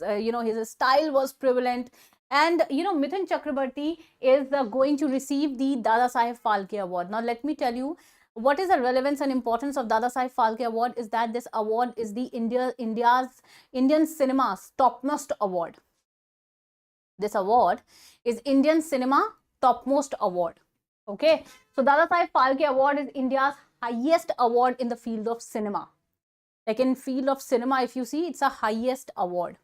Speaker 1: style was prevalent. And Mithun Chakrabarti is going to receive the Dada Saheb Phalke Award. Now let me tell you what is the relevance and importance of Dada Saheb Phalke Award. Is that this award is the Indian cinema's topmost award. This award is Indian cinema topmost award. Okay, so Dada Saheb Phalke Award is India's highest award in the field of cinema. Like in field of cinema, if you see, it's a highest award.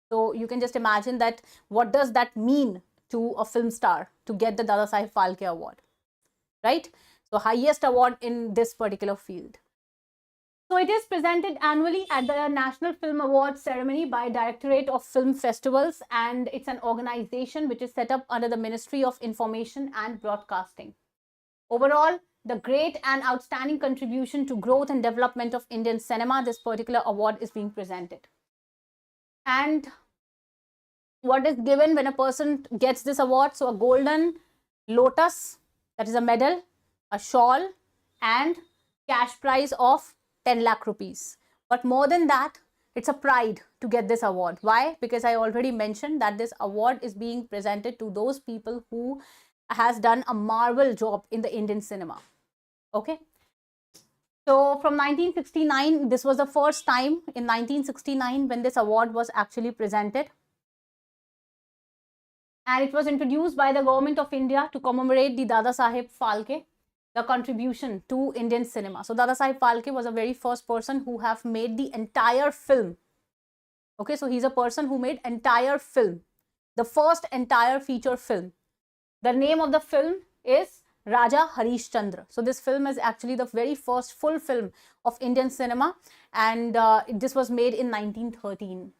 Speaker 1: So you can just imagine that what does that mean to a film star to get the Dada Saheb Phalke Award, right? So highest award in this particular field. So it is presented annually at the National Film Awards ceremony by Directorate of Film Festivals, and it's an organization which is set up under the Ministry of Information and Broadcasting. Overall, the great and outstanding contribution to growth and development of Indian cinema, this particular award is being presented. And what is given when a person gets this award? So a golden lotus, that is a medal, a shawl, and cash prize of 10 lakh rupees. But more than that, it's a pride to get this award. Why? Because I already mentioned that this award is being presented to those people who has done a marvel job in the Indian cinema. Okay. So from 1969, this was the first time in 1969 when this award was actually presented. And it was introduced by the government of India to commemorate the Dada Saheb Phalke, the contribution to Indian cinema. So Dada Saheb Phalke was the very first person who have made the entire film. Okay, so he's a person who made entire film, the first entire feature film. The name of the film is Raja Harishchandra. So this film is actually the very first full film of Indian cinema, and this was made in 1913.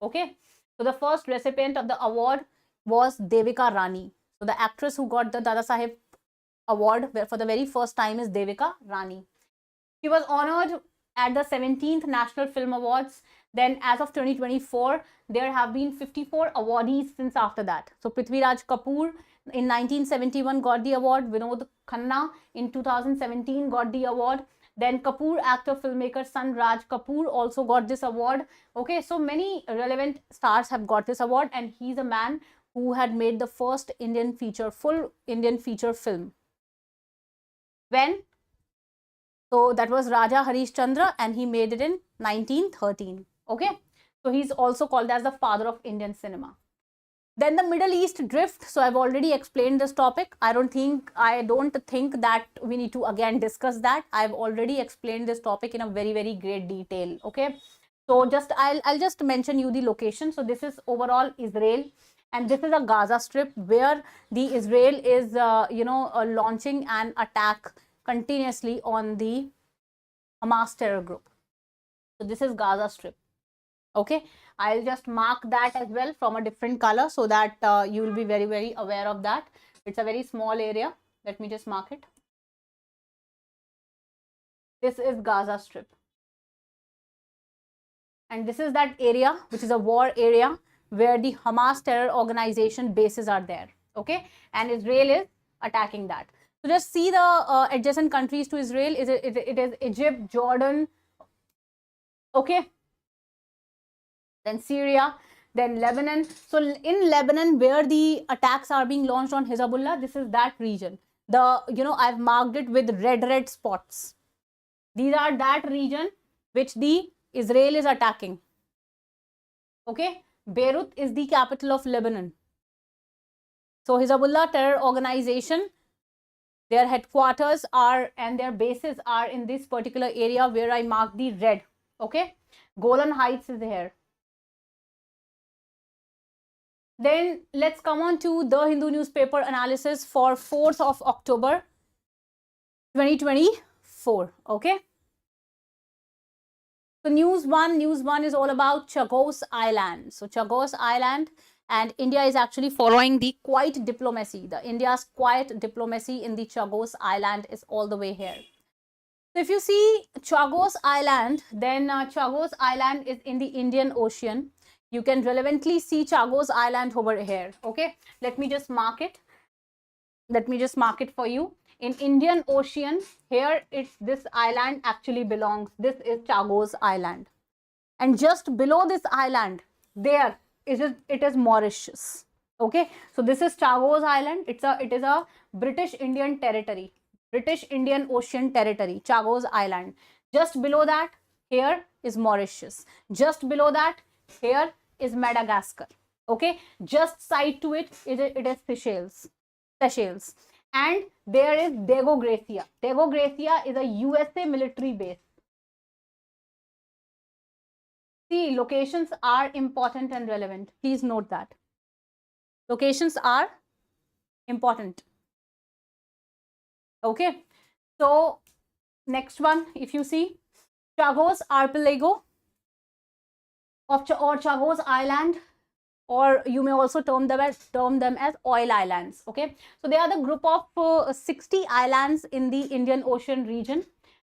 Speaker 1: Okay, so the first recipient of the award was Devika Rani. So the actress who got the Dada Saheb Award for the very first time is Devika Rani. She was honored at the 17th National Film Awards. Then as of 2024, there have been 54 awardees since after that. So Prithviraj Kapoor in 1971 got the award. Vinod Khanna in 2017 got the award. Then Kapoor actor filmmaker son Raj Kapoor also got this award. Okay, so many relevant stars have got this award, and he's a man who had made the first full Indian feature film. When? So that was Raja Harishchandra, and he made it in 1913. Okay, so he's also called as the father of Indian cinema. Then the Middle East drift. So I've already explained this topic. I don't think that we need to again discuss that. I've already explained this topic in a very, very great detail. Okay, so I'll just mention you the location. So this is overall Israel, and this is a Gaza Strip where the Israel is launching an attack continuously on the Hamas terror group. So this is Gaza Strip. Okay, I'll just mark that as well from a different color so that you will be very, very aware of that. It's a very small area. Let me just mark it. This is Gaza Strip. And this is that area which is a war area where the Hamas terror organization bases are there. Okay, and Israel is attacking that. So just see the adjacent countries to Israel. It is Egypt, Jordan. Okay, then Syria, then Lebanon. So in Lebanon, where the attacks are being launched on Hezbollah, this is that region. I've marked it with red spots. These are that region which the Israel is attacking. Okay, Beirut is the capital of Lebanon. So Hezbollah terror organization, their headquarters are and their bases are in this particular area where I marked the red. Okay, Golan Heights is here. Then let's come on to the Hindu newspaper analysis for 4th of October 2024. Okay. So news one is all about Chagos Island. So Chagos Island, and India is actually following the quiet diplomacy. The India's quiet diplomacy in the Chagos Island is all the way here. So if you see Chagos Island, then Chagos Island is in the Indian Ocean. You can relevantly see Chagos Island over here. Okay, let me just mark it. Let me just mark it for you. In Indian Ocean, here this island actually belongs. This is Chagos Island. And just below this island, there it is Mauritius. Okay, so this is Chagos Island. It is a British Indian territory. British Indian Ocean territory, Chagos Island. Just below that, here is Mauritius. Just below that, here is Madagascar. Okay, just side to it is Seychelles. And there is Diego Garcia. Diego Garcia is a USA military base. See, locations are important and relevant. Please note that. Locations are important. Okay, so next one, if you see Chagos Archipelago or Chagos Island, or you may also term them as oil islands. Okay, so they are the group of 60 islands in the Indian Ocean region,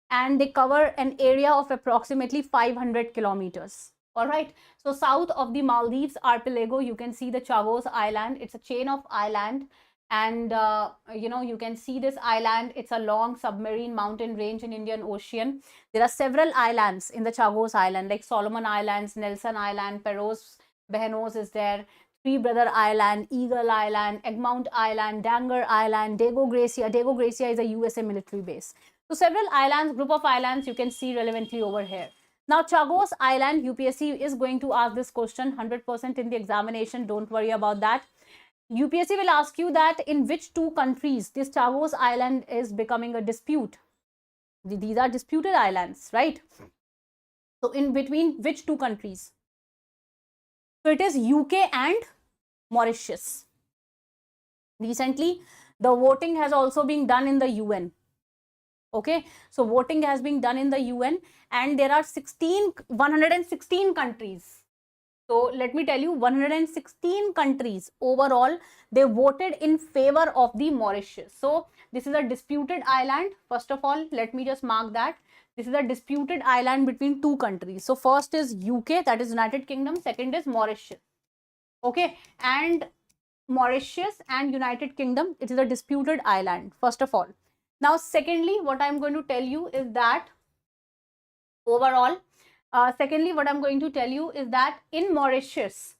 Speaker 1: and they cover an area of approximately 500 kilometers. All right, so south of the Maldives archipelago, you can see the Chagos Island. It's a chain of island. And you can see this island. It's a long submarine mountain range in Indian Ocean. There are several islands in the Chagos Island, like Solomon Islands, Nelson Island, Perros Behenos is there, Three Brother Island, Eagle Island, Egmont Island, Danger Island, Diego Garcia. Diego Garcia is a USA military base. So several islands, group of islands you can see relevantly over here. Now Chagos Island, UPSC is going to ask this question 100% in the examination. Don't worry about that. UPSC will ask you that in which two countries this Chagos Island is becoming a dispute. These are disputed islands, right? So in between which two countries? So it is UK and Mauritius. Recently, the voting has also been done in the UN. Okay, so voting has been done in the UN, and there are 116 countries. So let me tell you, 116 countries overall, they voted in favor of the Mauritius. So this is a disputed island. First of all, let me just mark that. This is a disputed island between two countries. So first is UK, that is United Kingdom. Second is Mauritius. Okay, and Mauritius and United Kingdom, it is a disputed island, first of all. Now, secondly, what I'm going to tell you is that overall, in Mauritius,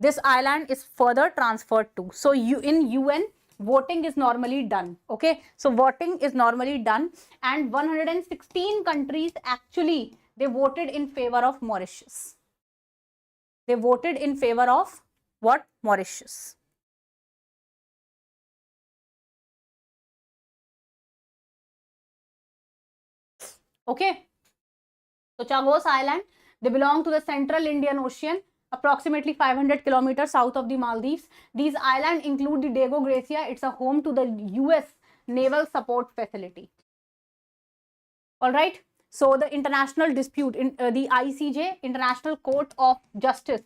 Speaker 1: this island is further transferred to. So in UN, voting is normally done. Okay, so voting is normally done, and 116 countries actually, they voted in favor of Mauritius. They voted in favor of what? Mauritius. Okay, so Chagos Island, they belong to the central Indian Ocean, approximately 500 kilometers south of the Maldives. These islands include the Diego Garcia. It's a home to the US Naval Support Facility. All right. So the international dispute in the ICJ, International Court of Justice,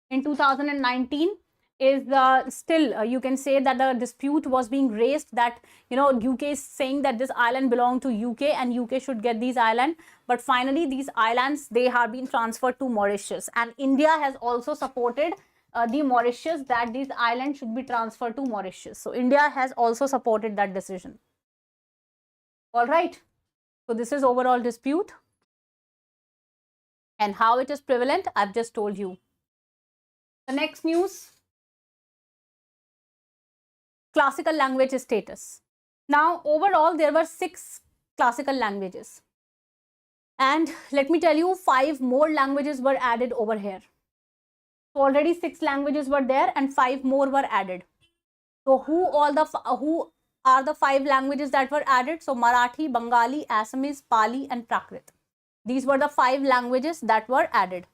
Speaker 1: in 2019 is still you can say that the dispute was being raised, that UK is saying that this island belonged to UK and UK should get these islands, but finally these islands, they have been transferred to Mauritius, and India has also supported the Mauritius, that these islands should be transferred to Mauritius. So India has also supported that decision. All right, so this is overall dispute. And how it is prevalent, I've just told you. The next news, classical language status. Now, overall, there were 6 classical languages. And let me tell you, 5 more languages were added over here. So already 6 languages were there and 5 more were added. So who are the 5 languages that were added? So Marathi, Bengali, Assamese, Pali and Prakrit. These were the 5 languages that were added.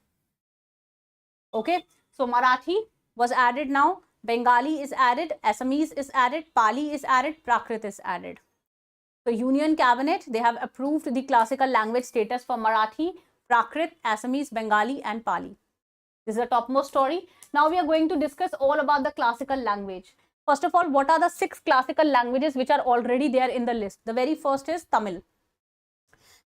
Speaker 1: Okay, so Marathi was added now, Bengali is added, Assamese is added, Pali is added, Prakrit is added. So Union Cabinet, they have approved the classical language status for Marathi, Prakrit, Assamese, Bengali and Pali. This is a topmost story. Now we are going to discuss all about the classical language. First of all, what are the 6 classical languages which are already there in the list? The very first is Tamil.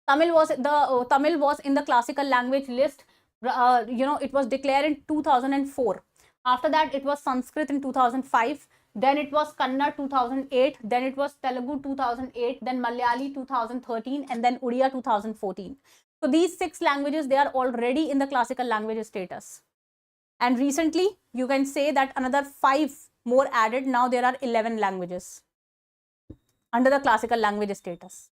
Speaker 1: Tamil was in the classical language list. It was declared in 2004. After that, it was Sanskrit in 2005. Then it was Kannada 2008. Then it was Telugu 2008. Then Malayali 2013. And then Odia 2014. So these 6 languages, they are already in the classical language status. And recently, you can say that another 5 more added. Now there are 11 languages under the classical language status.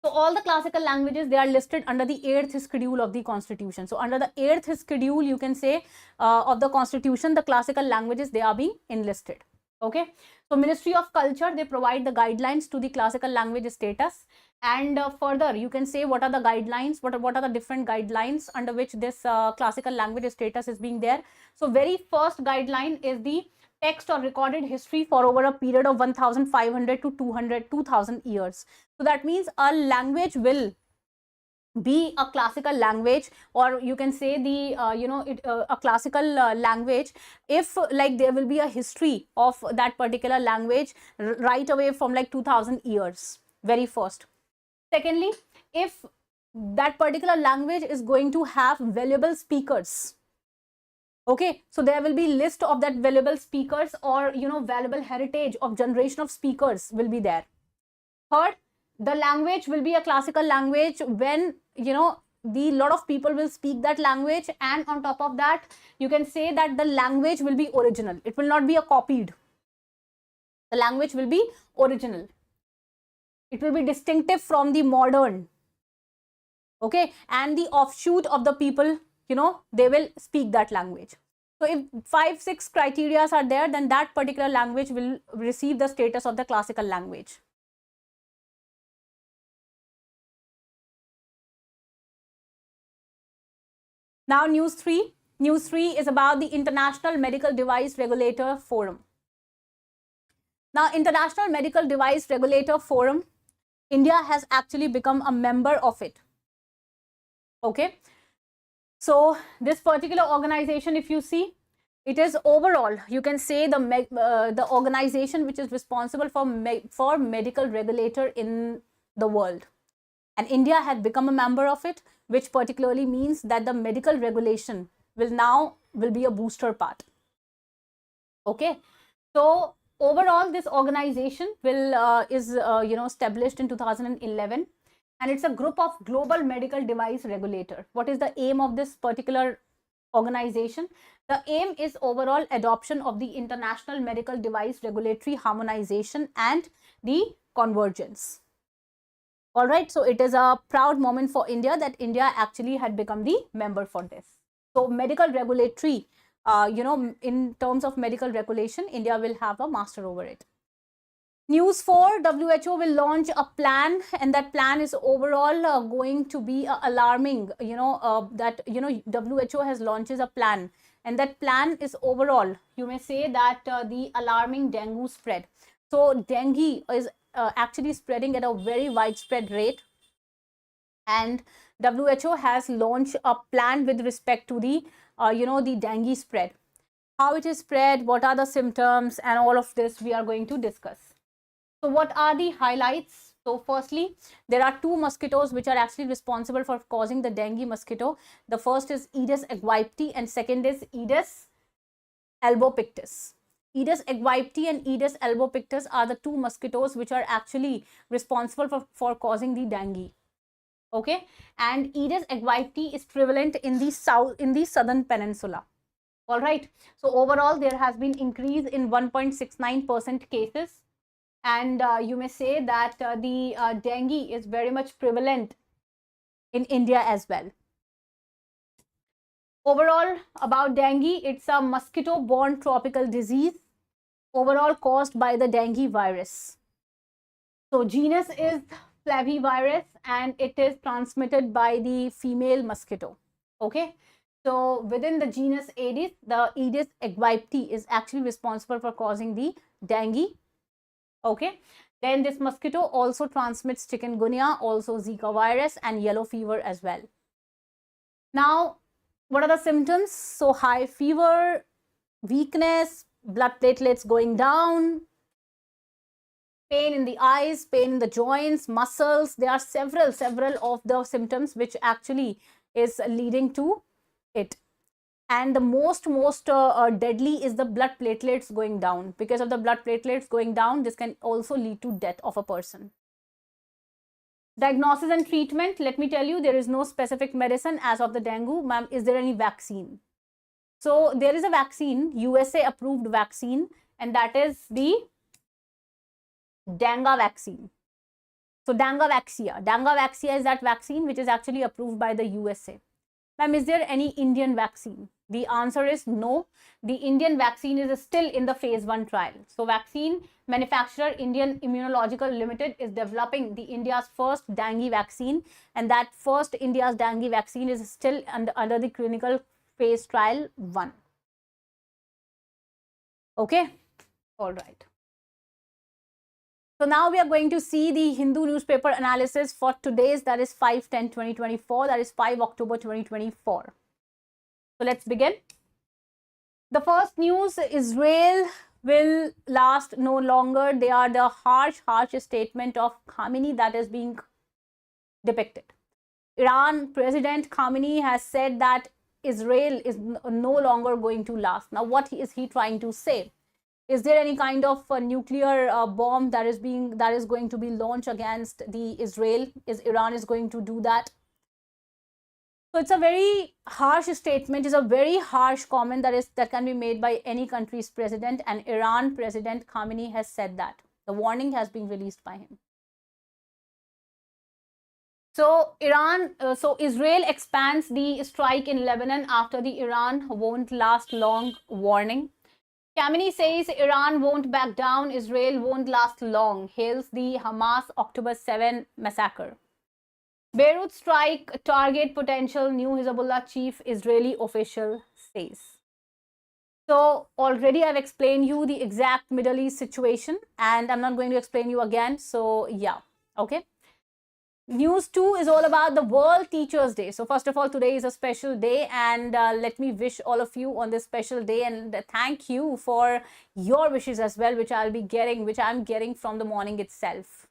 Speaker 1: So all the classical languages, they are listed under the 8th schedule of the constitution. So under the 8th schedule, you can say of the constitution, the classical languages, they are being enlisted. Okay. So Ministry of Culture, they provide the guidelines to the classical language status. And further, you can say what are the guidelines, what are the different guidelines under which this classical language status is being there. So very first guideline is the text or recorded history for over a period of 1500 to 2000 years. So that means a language will be a classical language, or you can say the a classical language if like there will be a history of that particular language right away from like 2000 years. Very first. Secondly, if that particular language is going to have valuable speakers. Okay, so there will be list of that valuable speakers, or valuable heritage of generation of speakers will be there. Third, the language will be a classical language when the lot of people will speak that language, and on top of that, you can say that the language will be original. It will not be a copied. The language will be original. It will be distinctive from the modern. Okay, and the offshoot of the people, they will speak that language. So if 5-6 criteria are there, then that particular language will receive the status of the classical language. Now news 3. News 3 is about the International Medical Device Regulator Forum. Now International Medical Device Regulator Forum, India has actually become a member of it. Okay. So this particular organization, if you see, it is overall, you can say the organization which is responsible for medical regulator in the world. And India had become a member of it, which particularly means that the medical regulation will be a booster part. Okay. So overall, this organization is established in 2011. And it's a group of global medical device regulator. What is the aim of this particular organization? The aim is overall adoption of the international medical device regulatory harmonization and the convergence. All right, so it is a proud moment for India that India actually had become the member for this. So medical regulatory, in terms of medical regulation, India will have a master over it. News 4, WHO will launch a plan, and that plan is overall going to be alarming. WHO has launches a plan, and that plan is overall, you may say that the alarming dengue spread. So dengue is actually spreading at a very widespread rate, and WHO has launched a plan with respect to the the dengue spread. How it is spread, what are the symptoms, and all of this we are going to discuss. So what are the highlights? So firstly, there are 2 mosquitoes which are actually responsible for causing the dengue mosquito. The first is Aedes aegypti and second is Aedes albopictus. Aedes aegypti and Aedes albopictus are the 2 mosquitoes which are actually responsible for causing the dengue. Okay, and Aedes aegypti is prevalent in the southern peninsula. All right, so overall there has been increase in 1.69% cases, and you may say that the dengue is very much prevalent in India as well. Overall, about dengue, it's a mosquito-borne tropical disease, overall caused by the dengue virus. So genus is flavivirus, and it is transmitted by the female mosquito. Okay, so within the genus Aedes, the Aedes aegypti is actually responsible for causing the dengue. Okay, then this mosquito also transmits chikungunya, also Zika virus, and yellow fever as well. Now, what are the symptoms? So high fever, weakness, blood platelets going down, pain in the eyes, pain in the joints, muscles. There are several of the symptoms which actually is leading to it. And the most deadly is the blood platelets going down. Because of the blood platelets going down, this can also lead to death of a person. Diagnosis and treatment, let me tell you, there is no specific medicine as of the dengue. Ma'am, is there any vaccine? So there is a vaccine, USA approved vaccine, and that is the dengue vaccine. So Dangavaxia is that vaccine which is actually approved by the USA. Ma'am, is there any Indian vaccine? The answer is no. The Indian vaccine is still in the phase 1 trial. So vaccine manufacturer Indian Immunological Limited is developing the India's first dengue vaccine, and that first India's dengue vaccine is still under the clinical phase trial 1. Okay, all right. So now we are going to see the Hindu newspaper analysis for today's, that is 5/10/2024, that is 5 October 2024. So let's begin. The first news, Israel will last no longer. They are the harsh statement of Khamenei that is being depicted. Iran President Khamenei has said that Israel is no longer going to last. Now, what is he trying to say? Is there any kind of nuclear bomb that is going to be launched against the Israel? Is Iran is going to do that? So it's a very harsh statement. It's a very harsh comment that can be made by any country's president, and Iran President Khamenei has said that. The warning has been released by him. So Israel expands the strike in Lebanon after the Iran won't last long warning. Khamenei says Iran won't back down, Israel won't last long, hails the Hamas October 7 massacre. Beirut strike target potential, new Hezbollah chief, Israeli official says. So already I've explained you the exact Middle East situation, and I'm not going to explain you again. So yeah, okay. News 2 is all about the World Teachers Day. So first of all, today is a special day, and let me wish all of you on this special day, and thank you for your wishes as well, which I'm getting from the morning itself.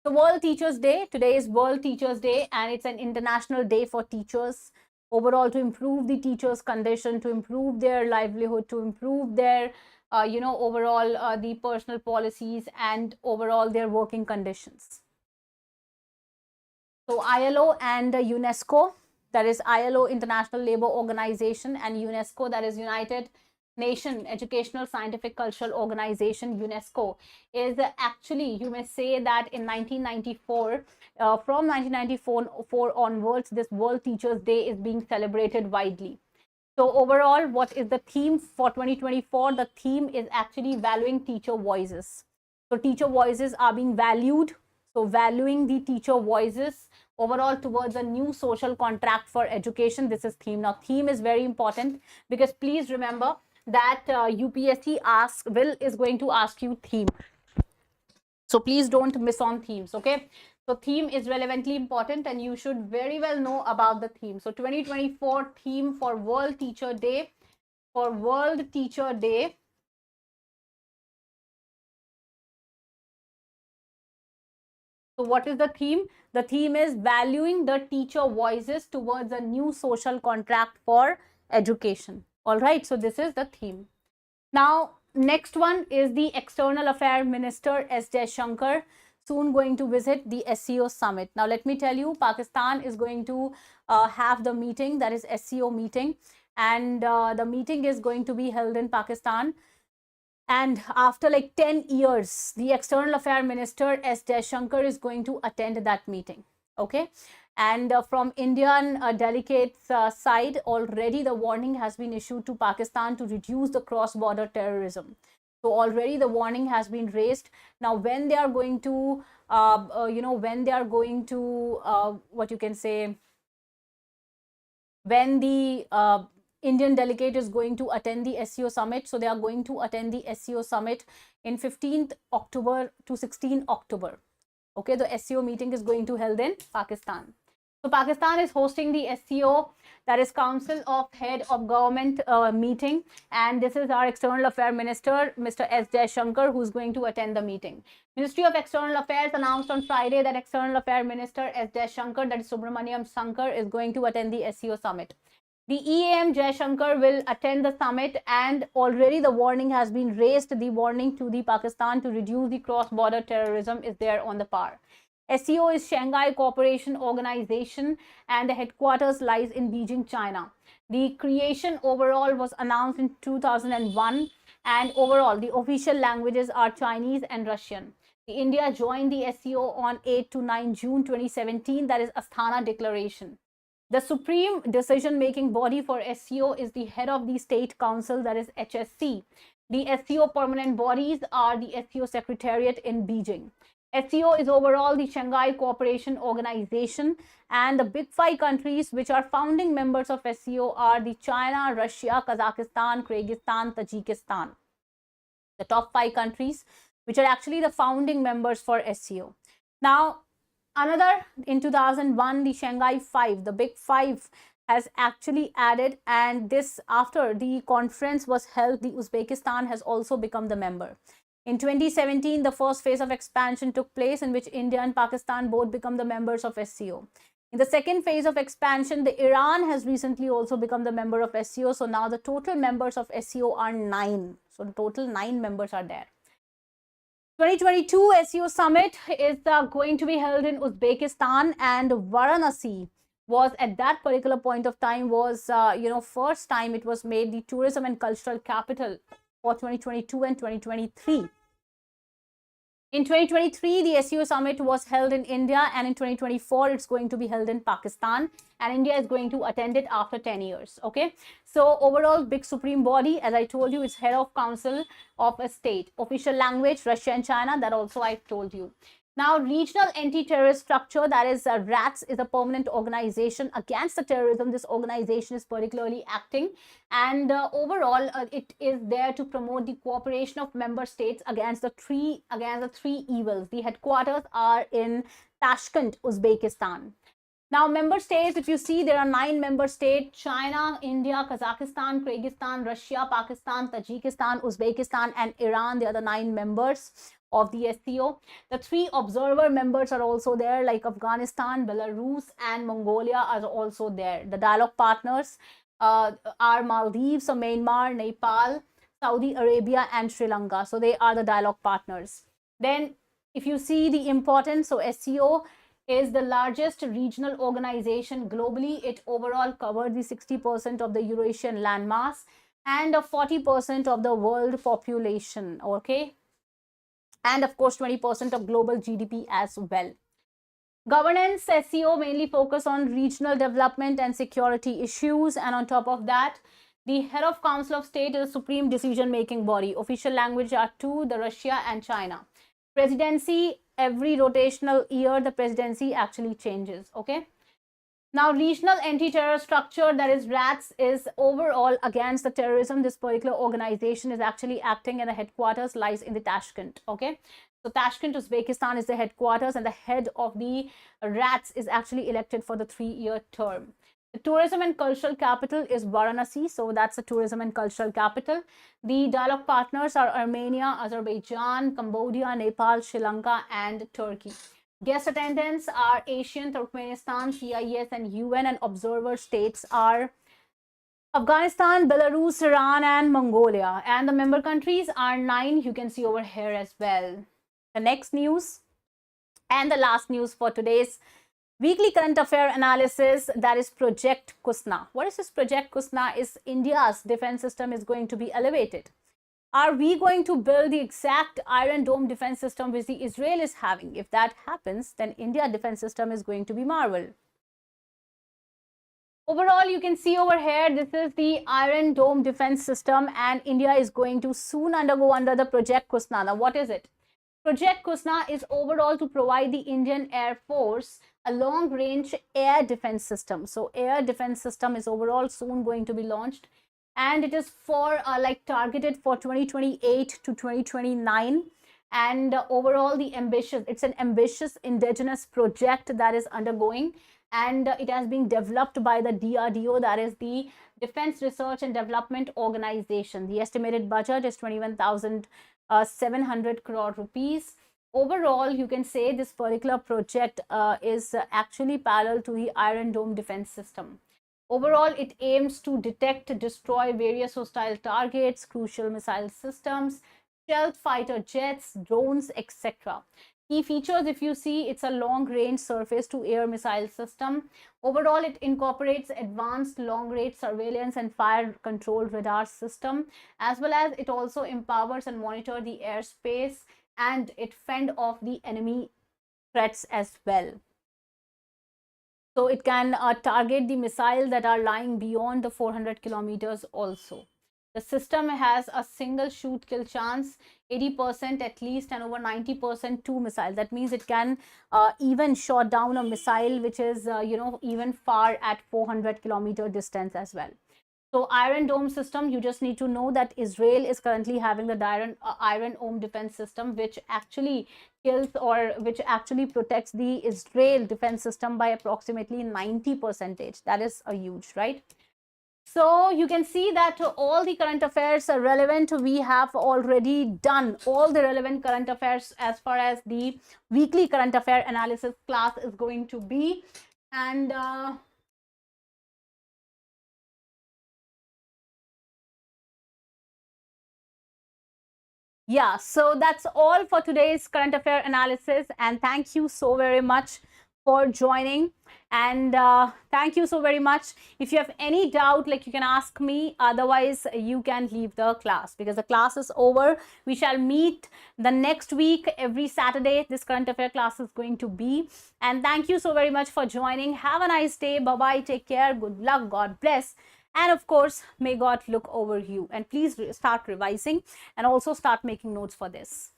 Speaker 1: So World Teachers Day, today is World Teachers Day, and it's an international day for teachers overall, to improve the teachers' condition, to improve their livelihood, to improve their overall the personal policies, and overall their working conditions. So ILO and UNESCO, that is ILO International Labour Organization, and UNESCO, that is United Nations Educational Scientific Cultural Organization, UNESCO, is actually, you may say that in 1994, from 1994 onwards, this World Teachers Day is being celebrated widely. So overall, what is the theme for 2024? The theme is actually valuing teacher voices. So teacher voices are being valued. So valuing the teacher voices overall towards a new social contract for education. This is theme. Now, theme is very important, because please remember that UPSC is going to ask you theme. So please don't miss on themes, okay? So theme is relevantly important, and you should very well know about the theme. So 2024 theme for World Teacher Day, So what is the theme? The theme is valuing the teacher voices towards a new social contract for education. All right, so this is the theme. Now, next one is the External Affairs Minister S. Jaishankar. soon going to visit the SCO summit. Now, let me tell you, Pakistan is going to have the meeting, that is SCO meeting, and the meeting is going to be held in Pakistan. And after like 10 years, the External Affairs Minister S. Jaishankar is going to attend that meeting. Okay. And from Indian delegates side, already the warning has been issued to Pakistan to reduce the cross-border terrorism. So already the warning has been raised. Now, when they are going to, when they are going to, what you can say, when the Indian delegate is going to attend the SCO summit. So they are going to attend the SCO summit in 15th October to 16th October. Okay, the SCO meeting is going to held in Pakistan. So Pakistan is hosting the SCO, that is Council of Head of Government meeting, and this is our External Affairs Minister, Mr. S. Jaishankar, who is going to attend the meeting. Ministry of External Affairs announced on Friday that External Affairs Minister S. Jaishankar, that is Subramaniam Shankar, is going to attend the SCO summit. The EAM Jaishankar will attend the summit, and already the warning has been raised. The warning to the Pakistan to reduce the cross-border terrorism is there on the par. SCO is Shanghai Cooperation Organization, and the headquarters lies in Beijing, China. The creation overall was announced in 2001, and overall the official languages are Chinese and Russian. India joined the SCO on 8 to 9 June 2017, that is Asthana Declaration. The supreme decision-making body for SCO is the head of the State Council, that is HSC. The SCO permanent bodies are the SCO Secretariat in Beijing. SCO is overall the Shanghai Cooperation Organization, and the big 5 countries which are founding members of SCO are the China, Russia, Kazakhstan, Kyrgyzstan, Tajikistan. The top 5 countries which are actually the founding members for SCO. Now, another, in 2001, the Shanghai 5, the big 5 has actually added, and this after the conference was held, the Uzbekistan has also become the member. In 2017, the first phase of expansion took place, in which India and Pakistan both become the members of SCO. In the second phase of expansion, the Iran has recently also become the member of SCO. So now the total members of SCO are 9. So the total 9 members are there. 2022 SCO summit is going to be held in Uzbekistan, and Varanasi was at that particular point of time was, first time it was made the tourism and cultural capital for 2022 and 2023. In 2023, the SCO summit was held in India, and in 2024, it's going to be held in Pakistan, and India is going to attend it after 10 years. Okay. So overall, big supreme body, as I told you, is head of council of a state. Official language, Russia and China, that also I told you. Now, regional anti-terrorist structure, that is RATS, is a permanent organization against the terrorism. This organization is particularly acting, and overall, it is there to promote the cooperation of member states against the three evils. The headquarters are in Tashkent, Uzbekistan. Now, member states, if you see, there are 9 member states: China, India, Kazakhstan, Kyrgyzstan, Russia, Pakistan, Tajikistan, Uzbekistan, and Iran. They are the 9 members of the SCO. The 3 observer members are also there, like Afghanistan, Belarus, and Mongolia are also there. The dialogue partners are Maldives, so Myanmar, Nepal, Saudi Arabia, and Sri Lanka. So they are the dialogue partners. Then, if you see the importance, so SCO is the largest regional organization globally. It overall covered the 60% of the Eurasian landmass and 40% of the world population. Okay. And of course, 20% of global GDP as well. Governance, SCO mainly focus on regional development and security issues. And on top of that, the head of Council of State is a supreme decision-making body. Official language are 2, the Russia and China. Presidency, every rotational year, the presidency actually changes. Okay. Now, regional anti-terror structure, that is RATS, is overall against the terrorism. This particular organization is actually acting, and the headquarters lies in the Tashkent. Okay. So Tashkent, Uzbekistan is the headquarters, and the head of the RATS is actually elected for the 3-year term. The tourism and cultural capital is Varanasi. So that's the tourism and cultural capital. The dialogue partners are Armenia, Azerbaijan, Cambodia, Nepal, Sri Lanka, and Turkey. Guest attendants are Asian, Turkmenistan, CIS, and UN, and observer states are Afghanistan, Belarus, Iran, and Mongolia. And the member countries are 9. You can see over here as well. The next news. And the last news for today's weekly current affair analysis, that is Project Kusna. What is this Project Kusna? Is India's defense system is going to be elevated. Are we going to build the exact Iron Dome defense system which the Israel is having? If that happens, then India defense system is going to be marvel. Overall, you can see over here, this is the Iron Dome defense system, and India is going to soon undergo under the Project Kusna. Now, what is it? Project Kusna is overall to provide the Indian Air Force a long-range air defense system. So, air defense system is overall soon going to be launched, and it is for like targeted for 2028 to 2029. And overall, it's an ambitious indigenous project that is undergoing, and it has been developed by the DRDO, that is the Defense Research and Development Organization. The estimated budget is 21,700 crore rupees. Overall, you can say this particular project is actually parallel to the Iron Dome defense system. Overall, it aims to detect, destroy various hostile targets, crucial missile systems, stealth fighter jets, drones, etc. Key features, if you see, it's a long-range surface-to-air missile system. Overall, it incorporates advanced long-range surveillance and fire control radar system, as well as it also empowers and monitors the airspace, and it fend off the enemy threats as well. So it can target the missiles that are lying beyond the 400 kilometers also. The system has a single shoot kill chance, 80% at least, and over 90% two missile. That means it can even shot down a missile which is, even far at 400 kilometer distance as well. So Iron Dome system, you just need to know that Israel is currently having the Iron Dome defense system, which actually kills, or which actually protects the Israel defense system by approximately 90%. That is a huge, right? So you can see that all the current affairs are relevant. We have already done all the relevant current affairs as far as the weekly current affair analysis class is going to be. And yeah, so that's all for today's current affair analysis, and thank you so very much for joining. And thank you so very much. If you have any doubt, like, you can ask me, otherwise you can leave the class because the class is over. We shall meet the next week every Saturday. This current affair class is going to be. And thank you so very much for joining. Have a nice day. Bye bye, take care, good luck, God bless. And of course, may God look over you. And please start revising and also start making notes for this.